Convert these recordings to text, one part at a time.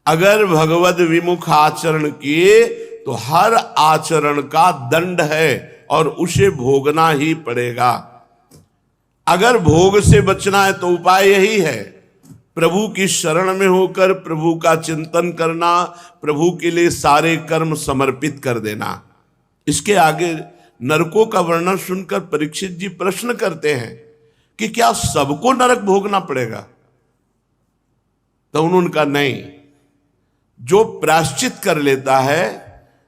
अगर भगवद विमुख आचरण किए तो हर आचरण का दंड है और उसे भोगना ही पड़ेगा। अगर भोग से बचना है तो उपाय यही है, प्रभु की शरण में होकर प्रभु का चिंतन करना, प्रभु के लिए सारे कर्म समर्पित कर देना। इसके आगे नरकों का वर्णन सुनकर परीक्षित जी प्रश्न करते हैं कि क्या सबको नरक भोगना पड़ेगा? तो उन्होंने कहा नहीं, जो प्रायश्चित कर लेता है,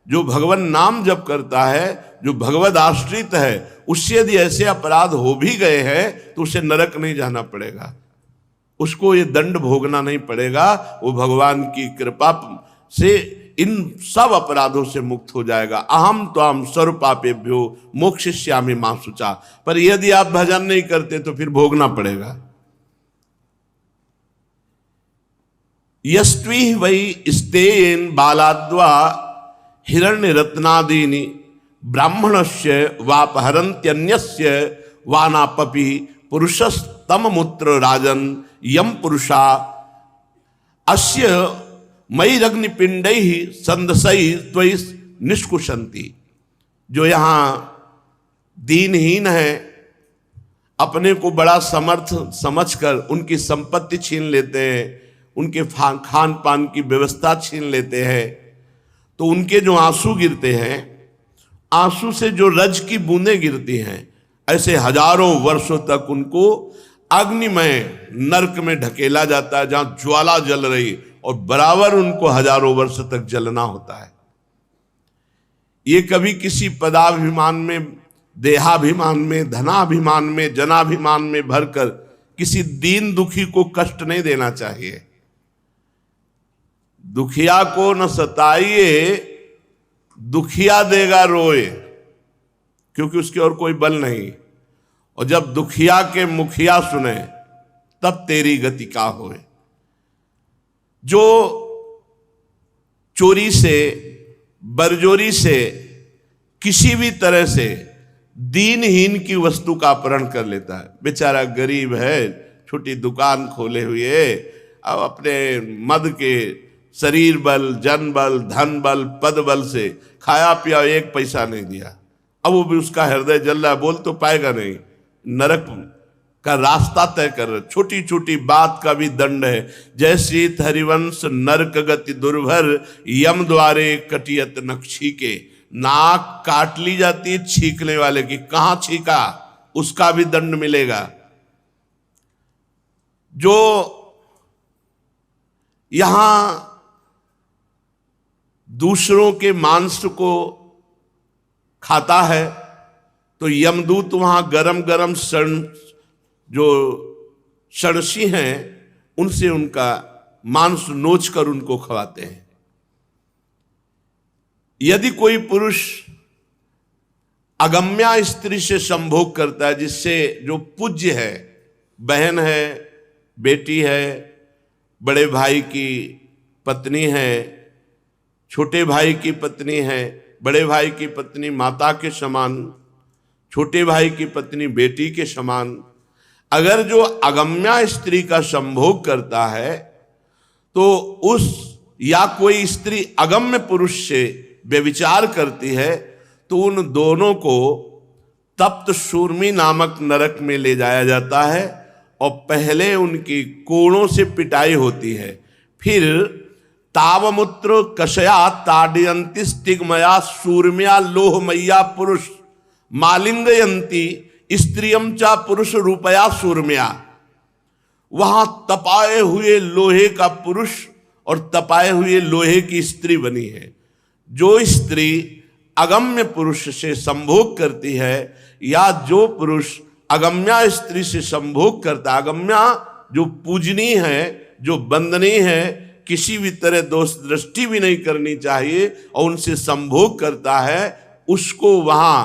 जो भगवान नाम जप करता है, जो भगवद आश्रित है, उससे यदि ऐसे अपराध हो भी गए हैं तो उसे नरक नहीं जाना पड़ेगा, उसको ये दंड भोगना नहीं पड़ेगा। वो भगवान की कृपा से इन सब अपराधों से मुक्त हो जाएगा। अहम त्वाम सर्व पापेभ्यो मोक्षयिष्यामि मा शुचा। पर यदि आप भजन नहीं करते तो फिर भोगना पड़ेगा। यस्त्वी वै स्तेन बालाद्वा हिरण्य रत्नादीनि ब्राह्मणस्य वापहरन्त्यन्यस्य वानापपि पुरुषस्तम मूत्र राजन यम पुरुषा अस्य मयि अग्निपिंडै संदसै त्वयि निष्कुशंति। जो यहाँ दीनहीन है, अपने को बड़ा समर्थ समझकर उनकी संपत्ति छीन लेते हैं, उनके खान पान की व्यवस्था छीन लेते हैं, तो उनके जो आंसू गिरते हैं, आंसू से जो रज की बूंदें गिरती हैं, ऐसे हजारों वर्षों तक उनको अग्निमय नरक में ढकेला जाता है, जहां ज्वाला जल रही, और बराबर उनको हजारों वर्ष तक जलना होता है। ये कभी किसी पदाभिमान में, देहाभिमान में, धनाभिमान में, जनाभिमान में भरकर किसी दीन दुखी को कष्ट नहीं देना चाहिए। दुखिया को न सताइए, दुखिया देगा रोए, क्योंकि उसके और कोई बल नहीं। और जब दुखिया के मुखिया सुने तब तेरी गति का होए। जो चोरी से, बरजोरी से, किसी भी तरह से दीनहीन की वस्तु का अपहरण कर लेता है, बेचारा गरीब है, छोटी दुकान खोले हुए, अब अपने मद के शरीर बल, जन बल, धन बल, पद बल से खाया पिया, एक पैसा नहीं दिया, अब वो भी उसका हृदय जल रहा है, बोल तो पाएगा नहीं, नरक का रास्ता तय कर रहे। छोटी छोटी बात का भी दंड है। जय श्री हरिवंश नरक गति दुर्भर यम द्वारे कटियत नक्षी के। नाक काट ली जाती है छींकने वाले की, कहां छींका उसका भी दंड मिलेगा। जो यहां दूसरों के मांस को खाता है तो यमदूत वहां गरम गरम जो षणसी हैं उनसे उनका मांस नोच कर उनको खवाते हैं। यदि कोई पुरुष अगम्या स्त्री से संभोग करता है, जिससे जो पूज्य है, बहन है, बेटी है, बड़े भाई की पत्नी है, छोटे भाई की पत्नी है, बड़े भाई की पत्नी माता के समान, छोटे भाई की पत्नी बेटी के समान, अगर जो अगम्या स्त्री का संभोग करता है तो उस, या कोई स्त्री अगम्य पुरुष से व्यभिचार करती है तो उन दोनों को तप्त शूर्मी नामक नरक में ले जाया जाता है और पहले उनकी कोड़ों से पिटाई होती है, फिर तावमुत्र कषया ताडयंती स्टिग्मया शूर्म्या लोहमय्या पुरुष मालिंगयंती स्त्रियम चा पुरुष रूपया शूर्म्या। वहां तपाए हुए लोहे का पुरुष और तपाए हुए लोहे की स्त्री बनी है। जो स्त्री अगम्य पुरुष से संभोग करती है या जो पुरुष अगम्या स्त्री से संभोग करता, अगम्या जो पूजनीय है, जो वंदनीय है, किसी भी तरह दोष दृष्टि भी नहीं करनी चाहिए, और उनसे संभोग करता है, उसको वहां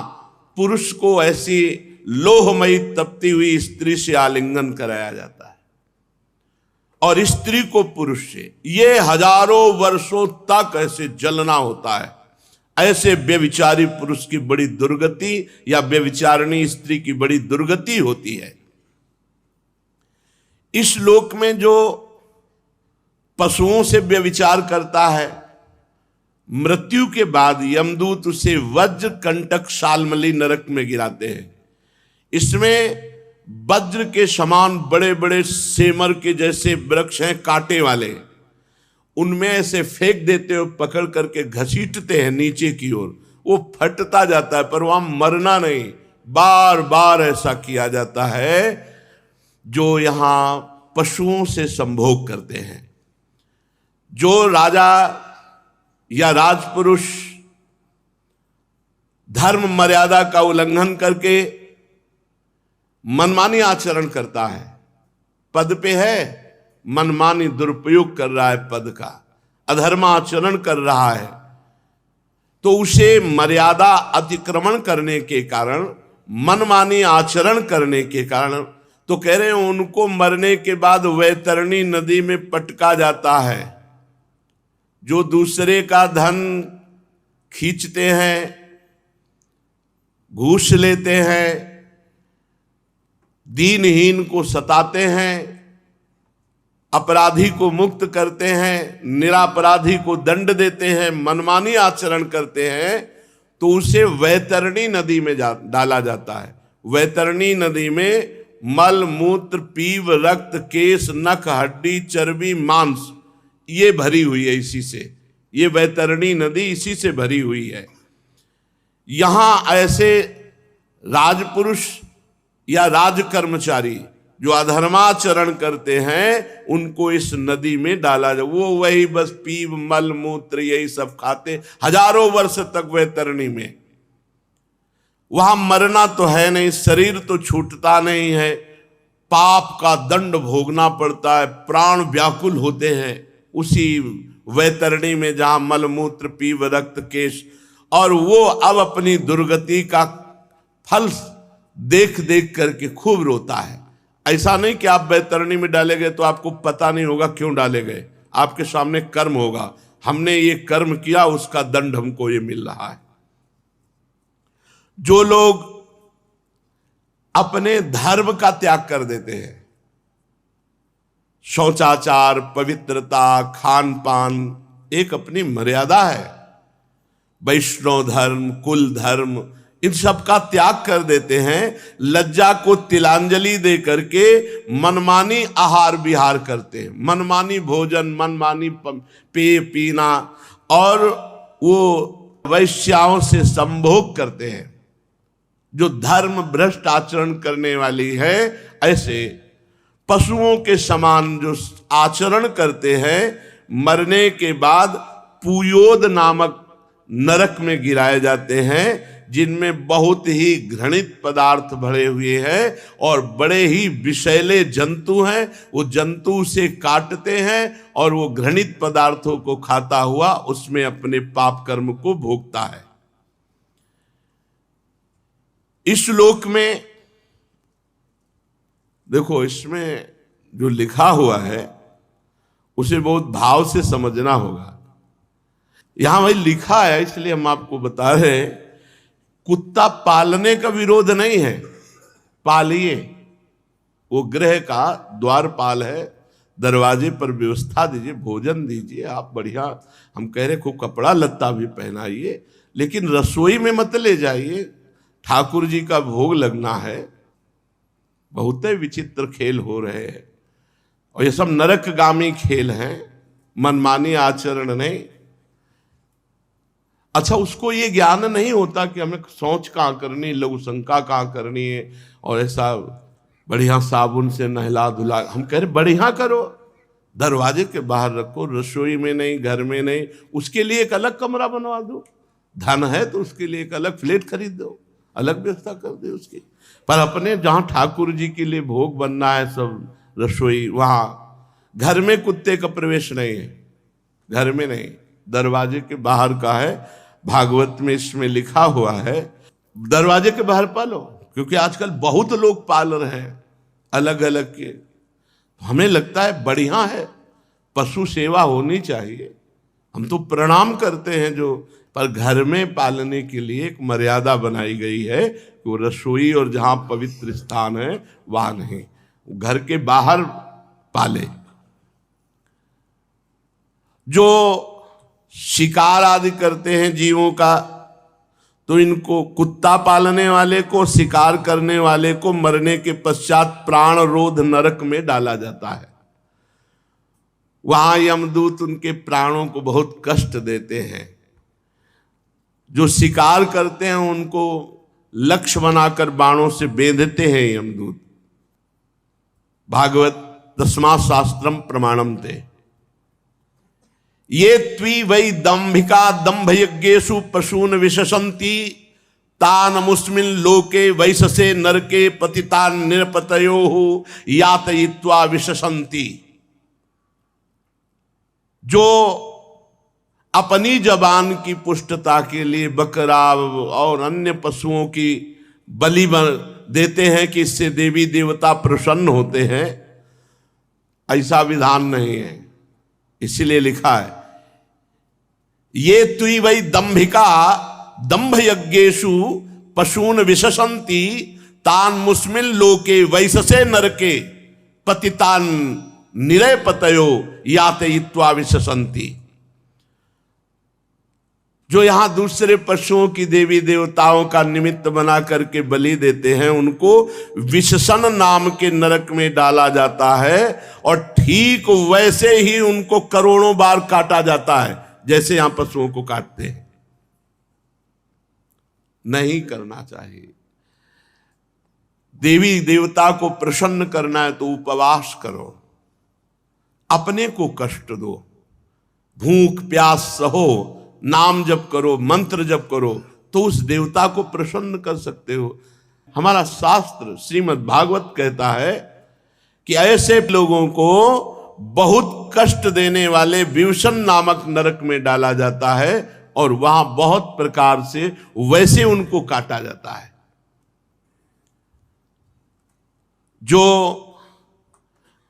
पुरुष को ऐसी लोहमयी तपती हुई स्त्री से आलिंगन कराया जाता है और स्त्री को पुरुष से। ये हजारों वर्षों तक ऐसे जलना होता है। ऐसे व्यभिचारी पुरुष की बड़ी दुर्गति या व्यभिचारिणी स्त्री की बड़ी दुर्गति होती है। इस लोक में जो पशुओं से व्यभिचार करता है, मृत्यु के बाद यमदूत उसे वज्र कंटक शालमली नरक में गिराते हैं। इसमें वज्र के समान बड़े बड़े सेमर के जैसे वृक्ष हैं कांटे वाले, उनमें ऐसे फेंक देते हो, पकड़ करके घसीटते हैं नीचे की ओर, वो फटता जाता है पर वहां मरना नहीं। बार बार ऐसा किया जाता है जो यहां पशुओं से संभोग करते हैं। जो राजा या राजपुरुष धर्म मर्यादा का उल्लंघन करके मनमानी आचरण करता है, पद पे है, मनमानी दुरुपयोग कर रहा है पद का, अधर्म आचरण कर रहा है, तो उसे मर्यादा अतिक्रमण करने के कारण, मनमानी आचरण करने के कारण, तो कह रहे हैं उनको मरने के बाद वैतरणी नदी में पटका जाता है। जो दूसरे का धन खींचते हैं, घूस लेते हैं, दीनहीन को सताते हैं, अपराधी को मुक्त करते हैं, निरापराधी को दंड देते हैं, मनमानी आचरण करते हैं, तो उसे वैतरणी नदी में डाला जाता है। वैतरणी नदी में मल मूत्र पीव रक्त केश नख हड्डी चर्बी मांस ये भरी हुई है, इसी से ये वैतरणी नदी इसी से भरी हुई है। यहां ऐसे राजपुरुष या राज कर्मचारी जो अधर्माचरण करते हैं उनको इस नदी में डाला जाए। वो वही बस पीव मल मूत्र यही सब खाते हजारों वर्ष तक वैतरणी में। वहां मरना तो है नहीं, शरीर तो छूटता नहीं है, पाप का दंड भोगना पड़ता है, प्राण व्याकुल होते हैं उसी वैतरणी में जहां मलमूत्र पीव रक्त केश। और वो अब अपनी दुर्गति का फल देख देख करके खूब रोता है। ऐसा नहीं कि आप वैतरणी में डाले गए तो आपको पता नहीं होगा क्यों डाले गए, आपके सामने कर्म होगा, हमने ये कर्म किया उसका दंड हमको ये मिल रहा है। जो लोग अपने धर्म का त्याग कर देते हैं, शौचाचार, पवित्रता, खान पान, एक अपनी मर्यादा है, वैष्णव धर्म, कुल धर्म, इन सब का त्याग कर देते हैं, लज्जा को तिलांजलि दे करके मनमानी आहार विहार करते हैं, मनमानी भोजन, मनमानी पेय पीना, और वो वैश्याओं से संभोग करते हैं। जो धर्म भ्रष्ट आचरण करने वाली है, ऐसे पशुओं के समान जो आचरण करते हैं, मरने के बाद पुयोद नामक नरक में गिराए जाते हैं, जिनमें बहुत ही घृणित पदार्थ भरे हुए हैं और बड़े ही विषैले जंतु हैं। वो जंतु उसे काटते हैं और वो घृणित पदार्थों को खाता हुआ उसमें अपने पाप कर्म को भोगता है। इस श्लोक में देखो, इसमें जो लिखा हुआ है उसे बहुत भाव से समझना होगा। यहां भाई लिखा है इसलिए हम आपको बता रहे हैं, कुत्ता पालने का विरोध नहीं है, पालिए, वो गृह का द्वारपाल है, दरवाजे पर व्यवस्था दीजिए, भोजन दीजिए, आप बढ़िया, हम कह रहे खूब कपड़ा लत्ता भी पहनाइए, लेकिन रसोई में मत ले जाइए, ठाकुर जी का भोग लगना है। बहुत विचित्र खेल हो रहे हैं और ये सब नरकगामी खेल हैं, मनमानी आचरण नहीं। अच्छा, उसको ये ज्ञान नहीं होता कि हमें शौच कहाँ करनी, लघु शंका कहाँ करनी है, और ऐसा बढ़िया साबुन से नहला धुला, हम कह रहे बढ़िया करो, दरवाजे के बाहर रखो, रसोई में नहीं, घर में नहीं, उसके लिए एक अलग कमरा बनवा दो, धन है तो उसके लिए एक अलग फ्लैट खरीद दो, अलग व्यवस्था कर दे उसकी। पर अपने जहाँ ठाकुर जी के लिए भोग बनना है, सब रसोई, वहाँ घर में कुत्ते का प्रवेश नहीं है, घर में नहीं, दरवाजे के बाहर का है। भागवत में इसमें लिखा हुआ है दरवाजे के बाहर पालो, क्योंकि आजकल बहुत लोग पाल रहे हैं अलग अलग के। हमें लगता है बढ़िया है, पशु सेवा होनी चाहिए, हम तो प्रणाम करते हैं जो, पर घर में पालने के लिए एक मर्यादा बनाई गई है कि वो रसोई और जहाँ पवित्र स्थान है वहाँ नहीं, घर के बाहर पाले। जो शिकार आदि करते हैं जीवों का, तो इनको कुत्ता पालने वाले को, शिकार करने वाले को मरने के पश्चात प्राण रोध नरक में डाला जाता है। वहां यमदूत उनके प्राणों को बहुत कष्ट देते हैं। जो शिकार करते हैं उनको लक्ष्य बनाकर बाणों से बेंधते हैं यमदूत। भागवत 10वां शास्त्रम प्रमाणम ते ये त्वी वै दंभिका दंभ यज्ञेषु पशून विशसंति तान मुस्मिन लोके वैशसे नरके पतितान निरपतयो यातयित्वा विशसंति। जो अपनी जबान की पुष्टता के लिए बकरा और अन्य पशुओं की बलि देते हैं कि इससे देवी देवता प्रसन्न होते हैं, ऐसा विधान नहीं है। इसीलिए लिखा है ये तुई वै दंभिका दंभ यज्ञेषु पशून विशसंति तान मुस्मिन लोके वैशसे नरके पतितान निरपतयो यातयित्वा विशसंति। जो यहां दूसरे पशुओं की देवी देवताओं का निमित्त बना करके बलि देते हैं, उनको विशसन नाम के नरक में डाला जाता है और ठीक वैसे ही उनको करोड़ों बार काटा जाता है जैसे यहां पशुओं को काटते हैं। नहीं करना चाहिए। देवी देवता को प्रसन्न करना है तो उपवास करो, अपने को कष्ट दो, भूख प्यास सहो, नाम जप करो, मंत्र जप करो, तो उस देवता को प्रसन्न कर सकते हो। हमारा शास्त्र श्रीमद् भागवत कहता है कि ऐसे लोगों को बहुत कष्ट देने वाले विवसन नामक नरक में डाला जाता है और वहां बहुत प्रकार से वैसे उनको काटा जाता है। जो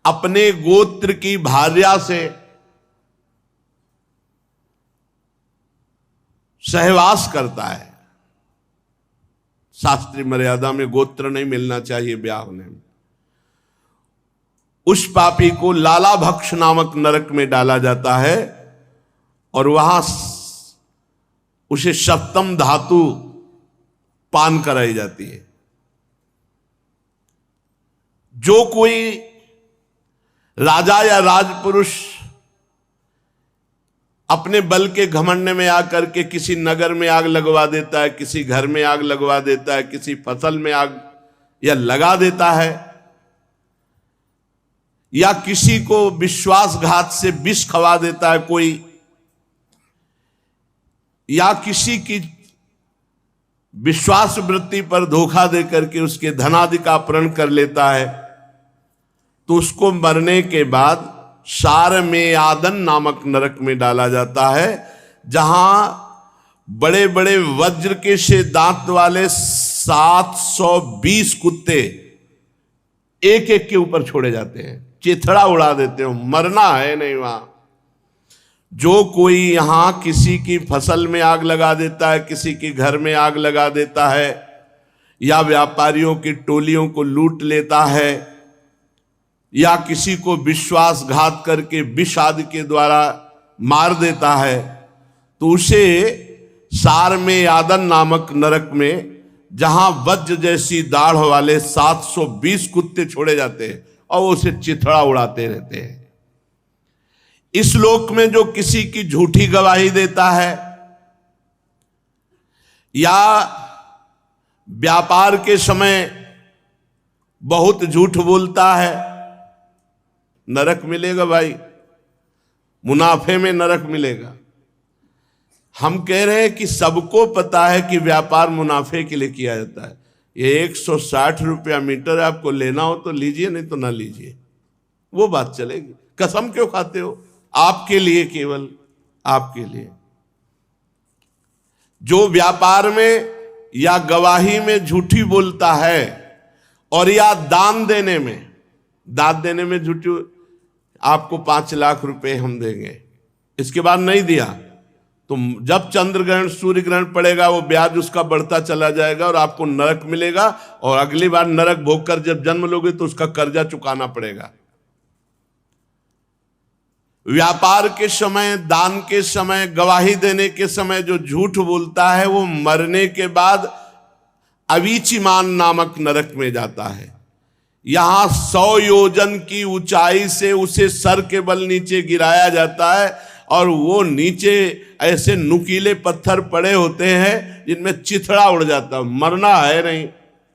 अपने गोत्र की भार्या से सहवास करता है, शास्त्रीय मर्यादा में गोत्र नहीं मिलना चाहिए ब्याह होने में, उस पापी को लाला भक्ष नामक नरक में डाला जाता है और वहां उसे सप्तम धातु पान कराई जाती है। जो कोई राजा या राजपुरुष अपने बल के घमंड में आकर के किसी नगर में आग लगवा देता है, किसी घर में आग लगवा देता है, किसी फसल में आग या लगा देता है, या किसी को विश्वासघात से विष खवा देता है कोई, या किसी की विश्वास वृत्ति पर धोखा देकर के उसके धनादि का अपहरण कर लेता है, तो उसको मरने के बाद सार में आदन नामक नरक में डाला जाता है, जहां बड़े बड़े वज्र के से दांत वाले 720 कुत्ते एक एक के ऊपर छोड़े जाते हैं, चिथड़ा उड़ा देते हो। मरना है नहीं वहां। जो कोई यहां किसी की फसल में आग लगा देता है, किसी के घर में आग लगा देता है, या व्यापारियों की टोलियों को लूट लेता है, या किसी को विश्वासघात करके विष आदि के द्वारा मार देता है, तो उसे सार में आदन नामक नरक में, जहां वज्र जैसी दाढ़ वाले 720 कुत्ते छोड़े जाते हैं और उसे चिथड़ा उड़ाते रहते हैं। इस लोक में जो किसी की झूठी गवाही देता है या व्यापार के समय बहुत झूठ बोलता है, नरक मिलेगा भाई, मुनाफे में नरक मिलेगा। हम कह रहे हैं कि सबको पता है कि व्यापार मुनाफे के लिए किया जाता है। ये 160 रुपया मीटर आपको लेना हो तो लीजिए, नहीं तो ना लीजिए, वो बात चलेगी। कसम क्यों खाते हो? आपके लिए, केवल आपके लिए। जो व्यापार में या गवाही में झूठी बोलता है और या दान देने में झूठी, आपको 5 लाख रुपए हम देंगे, इसके बाद नहीं दिया तो जब चंद्र ग्रहण सूर्य ग्रहण पड़ेगा वो ब्याज उसका बढ़ता चला जाएगा और आपको नरक मिलेगा, और अगली बार नरक भोगकर जब जन्म लोगे तो उसका कर्जा चुकाना पड़ेगा। व्यापार के समय, दान के समय, गवाही देने के समय जो झूठ बोलता है वो मरने के बाद अवीचिमान नामक नरक में जाता है। यहां 100 योजन की ऊंचाई से उसे सर के बल नीचे गिराया जाता है और वो नीचे ऐसे नुकीले पत्थर पड़े होते हैं जिनमें चिथड़ा उड़ जाता है, मरना है नहीं,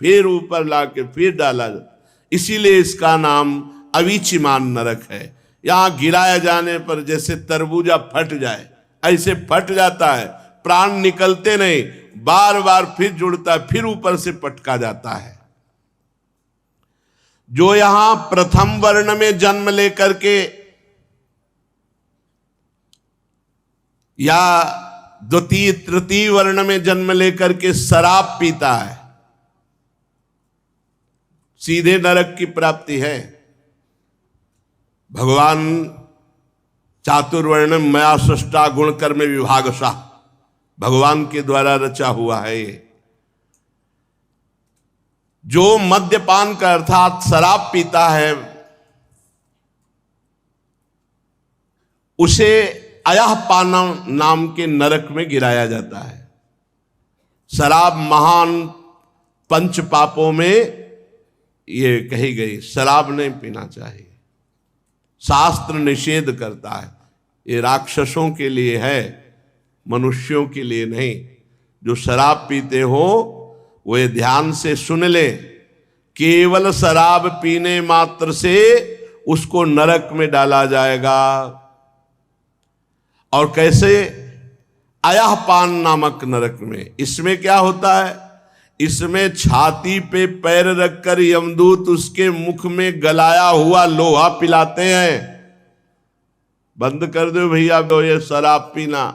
फिर ऊपर लाके फिर डाला जाता, इसीलिए इसका नाम अवीचिमान नरक है। यहां गिराया जाने पर जैसे तरबूजा फट जाए ऐसे फट जाता है, प्राण निकलते नहीं, बार बार फिर जुड़ता है, फिर ऊपर से पटका जाता है। जो यहां प्रथम वर्ण में जन्म लेकर के या द्वितीय तृतीय वर्ण में जन्म लेकर के शराब पीता है, सीधे नरक की प्राप्ति है। भगवान चातुर्वर्ण मया सृष्टा गुण कर्म विभागशः, भगवान के द्वारा रचा हुआ है ये। जो मद्यपान का अर्थात शराब पीता है उसे अयःपानम नाम के नरक में गिराया जाता है। शराब महान पंच पापों में ये कही गई, शराब नहीं पीना चाहिए, शास्त्र निषेध करता है। ये राक्षसों के लिए है, मनुष्यों के लिए नहीं। जो शराब पीते हो वो ये ध्यान से सुन ले, केवल शराब पीने मात्र से उसको नरक में डाला जाएगा। और कैसे? अयःपान नामक नरक में। इसमें क्या होता है? इसमें छाती पे पैर रखकर यमदूत उसके मुख में गलाया हुआ लोहा पिलाते हैं। बंद कर दो भैया ये शराब पीना,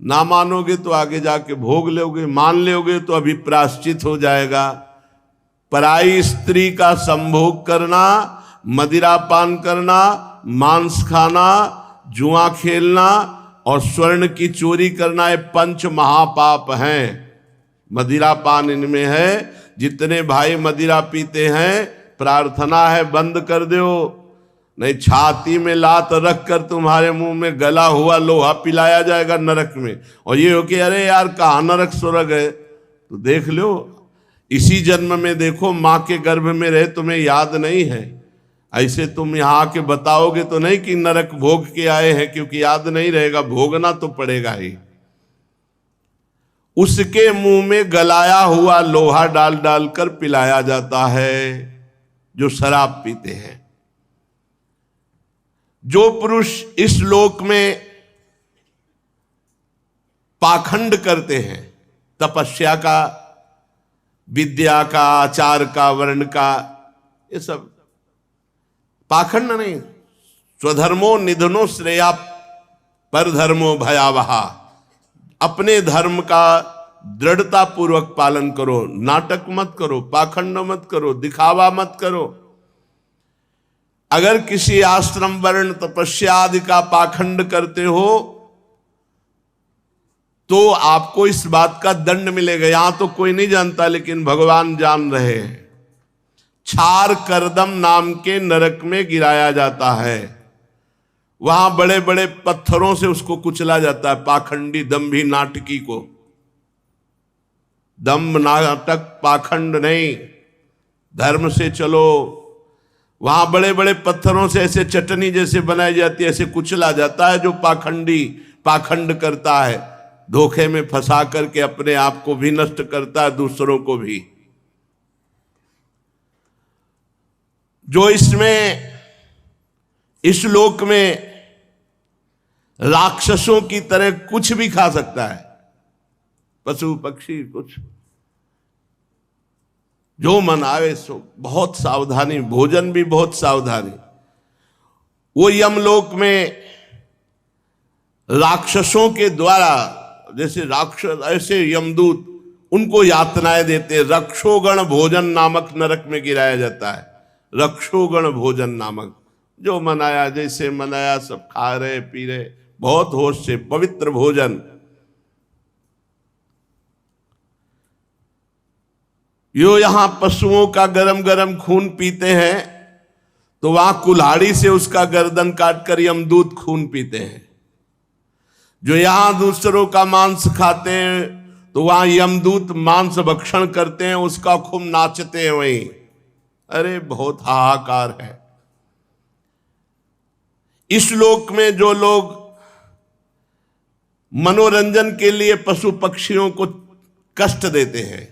ना मानोगे तो आगे जाके भोग लोगे, मान लोगे तो अभी प्रायश्चित हो जाएगा। पराई स्त्री का संभोग करना, मदिरा पान करना, मांस खाना, जुआ खेलना और स्वर्ण की चोरी करना, ये पंच महापाप हैं। मदिरा पान इनमें है। जितने भाई मदिरा पीते हैं प्रार्थना है बंद कर दो, नहीं छाती में लात रख कर तुम्हारे मुंह में गला हुआ लोहा पिलाया जाएगा नरक में। और ये हो कि अरे यार कहाँ नरक स्वर्ग है, तो देख लो इसी जन्म में देखो, माँ के गर्भ में रहे तुम्हें याद नहीं है। ऐसे तुम यहाँ आके बताओगे तो नहीं कि नरक भोग के आए हैं, क्योंकि याद नहीं रहेगा, भोगना तो पड़ेगा ही। उसके मुंह में गलाया हुआ लोहा डाल डाल कर पिलाया जाता है जो शराब पीते हैं। जो पुरुष इस लोक में पाखंड करते हैं, तपस्या का, विद्या का, आचार का, वर्ण का, ये सब पाखंड नहीं। स्वधर्मो निधनो श्रेया परधर्मो भयावहा। अपने धर्म का दृढ़ता पूर्वक पालन करो, नाटक मत करो, पाखंड मत करो, दिखावा मत करो। अगर किसी आश्रम वर्ण तपस्या आदि का पाखंड करते हो तो आपको इस बात का दंड मिलेगा। यहां तो कोई नहीं जानता लेकिन भगवान जान रहे हैं। छार करदम नाम के नरक में गिराया जाता है। वहां बड़े बड़े पत्थरों से उसको कुचला जाता है, पाखंडी दंभी नाटकी को। दंभ नाटक पाखंड नहीं, धर्म से चलो। वहां बड़े बड़े पत्थरों से ऐसे चटनी जैसे बनाई जाती है, ऐसे कुचला जाता है जो पाखंडी पाखंड करता है, धोखे में फंसा करके अपने आप को भी नष्ट करता है, दूसरों को भी। जो इसमें इस लोक में राक्षसों की तरह कुछ भी खा सकता है, पशु पक्षी कुछ, जो मन आवे सो, बहुत सावधानी, भोजन भी बहुत सावधानी। वो यमलोक में राक्षसों के द्वारा, जैसे राक्षस ऐसे यमदूत उनको यातनाएं देते। रक्षोगण भोजन नामक नरक में गिराया जाता है। रक्षोगण भोजन नामक, जो मनाया जैसे मनाया सब खा रहे पी रहे, बहुत होश से पवित्र भोजन। यो यहां पशुओं का गरम गरम खून पीते हैं तो वहां कुल्हाड़ी से उसका गर्दन काटकर यमदूत खून पीते हैं। जो यहां दूसरों का मांस खाते हैं तो वहां यमदूत मांस भक्षण करते हैं, उसका खूब नाचते हैं वहीं। अरे बहुत हाहाकार है। इस लोक में जो लोग मनोरंजन के लिए पशु पक्षियों को कष्ट देते हैं,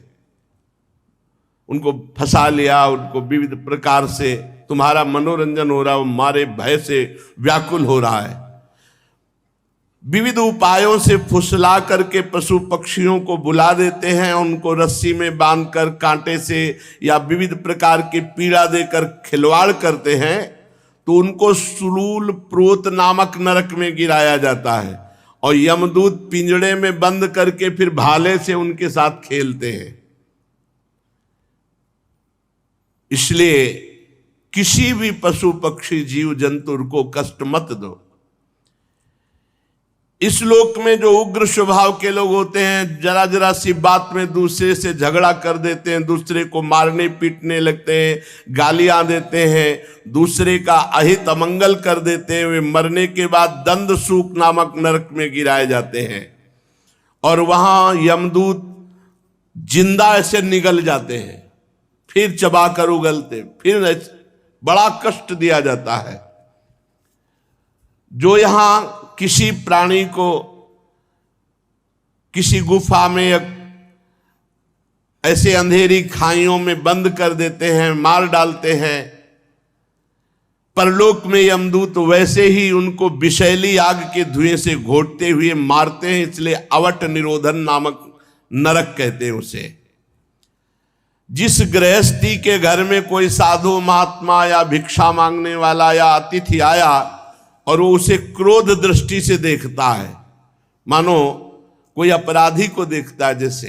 उनको फंसा लिया, उनको विविध प्रकार से तुम्हारा मनोरंजन हो रहा है, हमारे भय से व्याकुल हो रहा है, विविध उपायों से फुसला करके पशु पक्षियों को बुला देते हैं, उनको रस्सी में बांधकर कांटे से या विविध प्रकार की पीड़ा देकर खिलवाड़ करते हैं, तो उनको सुलूल प्रोत नामक नरक में गिराया जाता है और यमदूत पिंजड़े में बंद करके फिर भाले से उनके साथ खेलते हैं। इसलिए किसी भी पशु पक्षी जीव जंतु को कष्ट मत दो। इस लोक में जो उग्र स्वभाव के लोग होते हैं, जरा जरा सी बात में दूसरे से झगड़ा कर देते हैं, दूसरे को मारने पीटने लगते हैं, गालियां देते हैं, दूसरे का अहित अमंगल कर देते हैं, वे मरने के बाद दंड सूक नामक नरक में गिराए जाते हैं और वहां यमदूत जिंदा ऐसे निगल जाते हैं, फिर चबाकर उगलते, फिर बड़ा कष्ट दिया जाता है। जो यहां किसी प्राणी को किसी गुफा में ऐसे अंधेरी खाइयों में बंद कर देते हैं, मार डालते हैं, परलोक में यमदूत वैसे ही उनको विषैली आग के धुएं से घोटते हुए मारते हैं, इसलिए अवट निरोधन नामक नरक कहते हैं उसे। जिस गृहस्थी के घर में कोई साधु महात्मा या भिक्षा मांगने वाला या अतिथि आया और वो उसे क्रोध दृष्टि से देखता है, मानो कोई अपराधी को देखता है, जैसे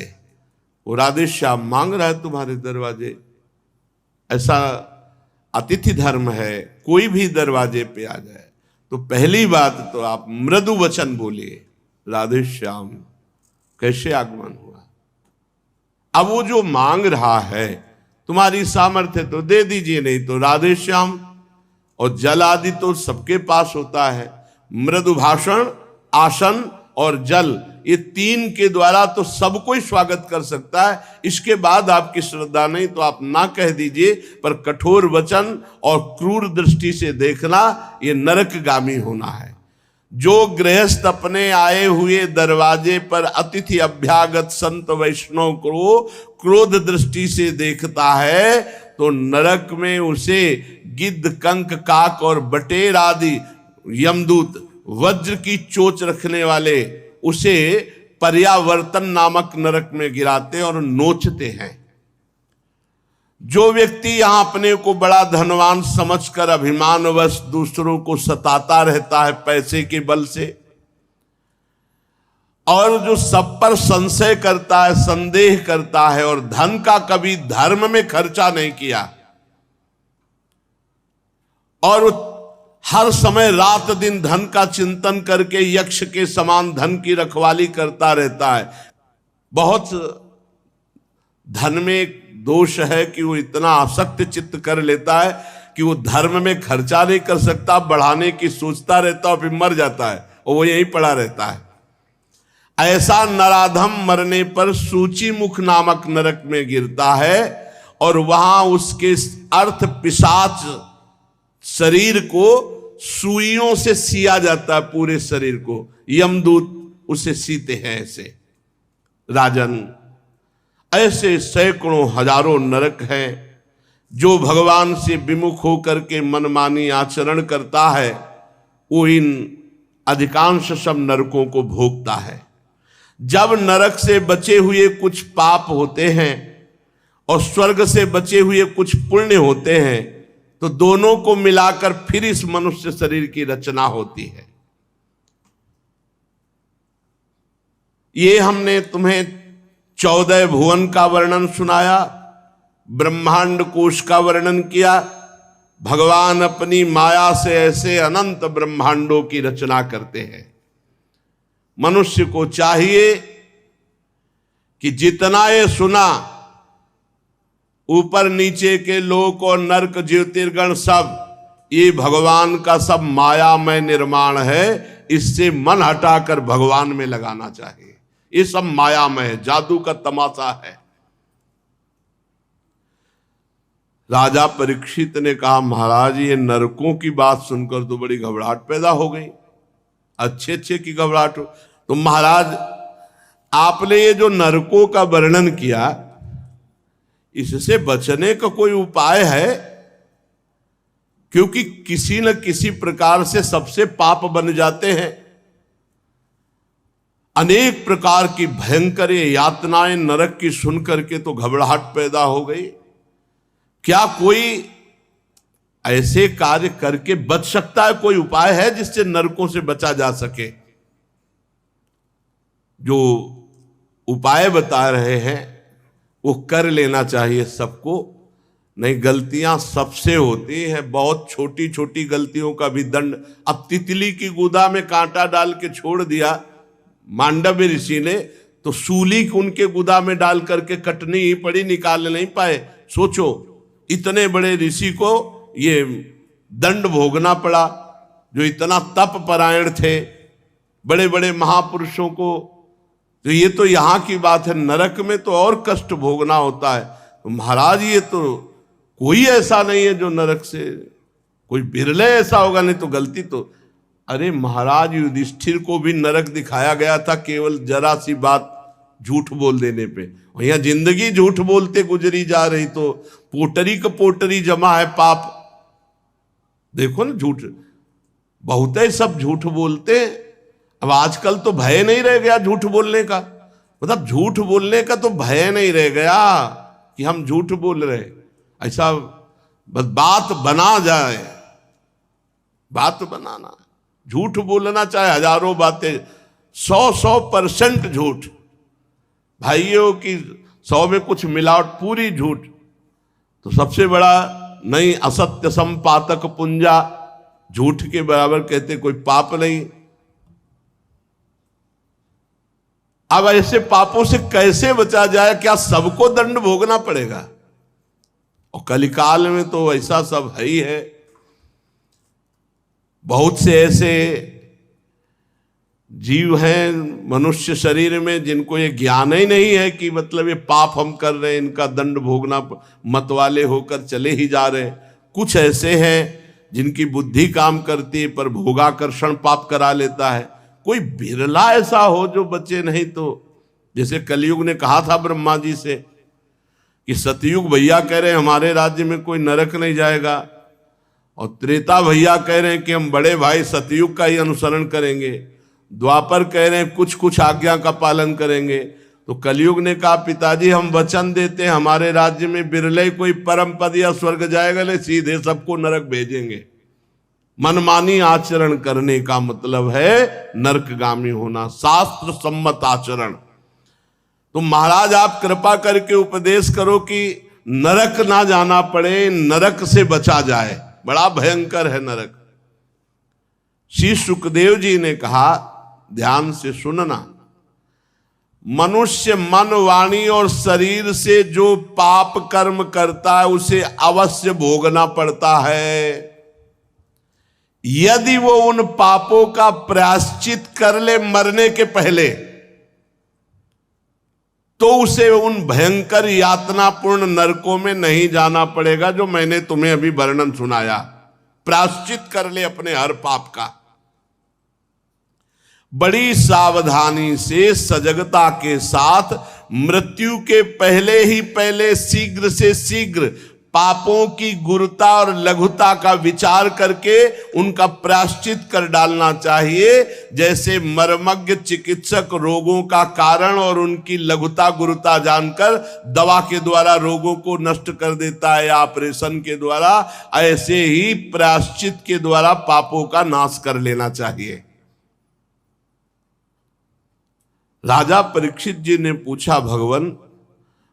वो राधे श्याम मांग रहा है तुम्हारे दरवाजे, ऐसा अतिथि धर्म है, कोई भी दरवाजे पे आ जाए तो पहली बात तो आप मृदु वचन बोलिए, राधे श्याम कैसे आगमन हुआ। अब वो जो मांग रहा है तुम्हारी सामर्थ्य तो दे दीजिए, नहीं तो राधे श्याम। और जल आदि तो सबके पास होता है, मृदु भाषण, आसन और जल, ये तीन के द्वारा तो सब कोई स्वागत कर सकता है। इसके बाद आपकी श्रद्धा नहीं तो आप ना कह दीजिए, पर कठोर वचन और क्रूर दृष्टि से देखना ये नरकगामी होना है। जो गृहस्थ अपने आए हुए दरवाजे पर अतिथि अभ्यागत संत वैष्णव को क्रोध दृष्टि से देखता है तो नरक में उसे गिद्ध, कंक, काक और बटेर आदि यमदूत, वज्र की चोंच रखने वाले उसे पर्यावर्तन नामक नरक में गिराते और नोचते हैं। जो व्यक्ति यहां अपने को बड़ा धनवान समझकर अभिमानवश दूसरों को सताता रहता है पैसे के बल से, और जो सब पर संशय करता है, संदेह करता है और धन का कभी धर्म में खर्चा नहीं किया और हर समय रात दिन धन का चिंतन करके यक्ष के समान धन की रखवाली करता रहता है। बहुत धन में एक दोष है कि वो इतना आसक्त चित्त कर लेता है कि वो धर्म में खर्चा नहीं कर सकता, बढ़ाने की सोचता रहता है और फिर मर जाता है और वो यहीं पड़ा रहता है। ऐसा नराधम मरने पर सूची मुख नामक नरक में गिरता है और वहां उसके अर्थ पिशाच शरीर को सुइयों से सिया जाता है, पूरे शरीर को यमदूत उसे सीते हैं। ऐसे राजन, ऐसे सैकड़ों हजारों नरक हैं। जो भगवान से विमुख होकर के मनमानी आचरण करता है वो इन अधिकांश सब नरकों को भोगता है। जब नरक से बचे हुए कुछ पाप होते हैं और स्वर्ग से बचे हुए कुछ पुण्य होते हैं तो दोनों को मिलाकर फिर इस मनुष्य शरीर की रचना होती है। ये हमने तुम्हें 14 भुवन का वर्णन सुनाया, ब्रह्मांड कोश का वर्णन किया। भगवान अपनी माया से ऐसे अनंत ब्रह्मांडों की रचना करते हैं। मनुष्य को चाहिए कि जितना ये सुना, ऊपर नीचे के लोक और नरक ज्योतिर्गण सब ये भगवान का सब मायामय निर्माण है, इससे मन हटाकर भगवान में लगाना चाहिए। ये सब मायामय है, जादू का तमाशा है। राजा परीक्षित ने कहा, महाराज ये नरकों की बात सुनकर तो बड़ी घबराहट पैदा हो गई, अच्छे अच्छे की घबराहट हो। तो महाराज आपने ये जो नरकों का वर्णन किया, इससे बचने का कोई उपाय है? क्योंकि किसी न किसी प्रकार से सबसे पाप बन जाते हैं। अनेक प्रकार की भयंकर यातनाएं नरक की सुन करके तो घबराहट पैदा हो गई। क्या कोई ऐसे कार्य करके बच सकता है? कोई उपाय है जिससे नरकों से बचा जा सके? जो उपाय बता रहे हैं वो कर लेना चाहिए सबको। नहीं, गलतियां सबसे होती है, बहुत छोटी छोटी गलतियों का भी दंड। अब तितली की गुदा में कांटा डाल के छोड़ दिया मांडव्य ऋषि ने, तो सूली उनके गुदा में डाल करके कटनी ही पड़ी, निकाल नहीं पाए। सोचो, इतने बड़े ऋषि को ये दंड भोगना पड़ा, जो इतना तप परायण थे, बड़े बड़े महापुरुषों को। तो ये तो यहाँ की बात है, नरक में तो और कष्ट भोगना होता है। तो महाराज ये तो कोई ऐसा नहीं है जो नरक से, कोई बिरले ऐसा होगा, नहीं तो गलती तो। अरे महाराज युधिष्ठिर को भी नरक दिखाया गया था केवल जरा सी बात झूठ बोल देने पे। यहाँ जिंदगी झूठ बोलते गुजरी जा रही, तो पोटरी का पोटरी जमा है पाप। देखो ना, झूठ बहुत है, सब झूठ बोलते हैं। अब आजकल तो भय नहीं रह गया झूठ बोलने का, मतलब झूठ बोलने का तो भय नहीं रह गया कि हम झूठ बोल रहे। ऐसा बस बात बना जाए, बात बनाना, झूठ बोलना चाहे हजारों बातें, 100% झूठ। भाइयों की 100 में कुछ मिलावट, पूरी झूठ। तो सबसे बड़ा नहीं, असत्य संपातक पुंजा, झूठ के बराबर कहते कोई पाप नहीं। अब ऐसे पापों से कैसे बचा जाए? क्या सबको दंड भोगना पड़ेगा? और कलिकाल में तो ऐसा सब है ही है। बहुत से ऐसे जीव हैं मनुष्य शरीर में जिनको ये ज्ञान ही नहीं है कि मतलब ये पाप हम कर रहे हैं, इनका दंड भोगना, मत वाले होकर चले ही जा रहे हैं। कुछ ऐसे हैं जिनकी बुद्धि काम करती है पर भोगाकर्षण पाप करा लेता है। कोई बिरला ऐसा हो जो बचे, नहीं तो जैसे कलयुग ने कहा था ब्रह्मा जी से कि सतयुग भैया कह रहे हैं हमारे राज्य में कोई नरक नहीं जाएगा, और त्रेता भैया कह रहे हैं कि हम बड़े भाई सतयुग का ही अनुसरण करेंगे, द्वापर कह रहे हैं कुछ कुछ आज्ञा का पालन करेंगे। तो कलयुग ने कहा पिताजी हम वचन देते हैं हमारे राज्य में बिरले कोई परम पद या स्वर्ग जाएगा, ले सीधे सबको नरक भेजेंगे। मनमानी आचरण करने का मतलब है नरकगामी होना, शास्त्र सम्मत आचरण। तो महाराज आप कृपा करके उपदेश करो कि नरक ना जाना पड़े, नरक से बचा जाए, बड़ा भयंकर है नरक। श्री सुखदेव जी ने कहा, ध्यान से सुनना, मनुष्य मन वाणी और शरीर से जो पाप कर्म करता है उसे अवश्य भोगना पड़ता है। यदि वो उन पापों का प्रायश्चित कर ले मरने के पहले, तो उसे उन भयंकर यातनापूर्ण नरकों में नहीं जाना पड़ेगा जो मैंने तुम्हें अभी वर्णन सुनाया। प्रायश्चित कर ले अपने हर पाप का। बड़ी सावधानी से सजगता के साथ मृत्यु के पहले ही पहले शीघ्र से शीघ्र पापों की गुरुता और लघुता का विचार करके उनका प्रायश्चित कर डालना चाहिए। जैसे मर्मज्ञ चिकित्सक रोगों का कारण और उनकी लघुता गुरुता जानकर दवा के द्वारा रोगों को नष्ट कर देता है या ऑपरेशन के द्वारा, ऐसे ही प्रायश्चित के द्वारा पापों का नाश कर लेना चाहिए। राजा परीक्षित जी ने पूछा, भगवान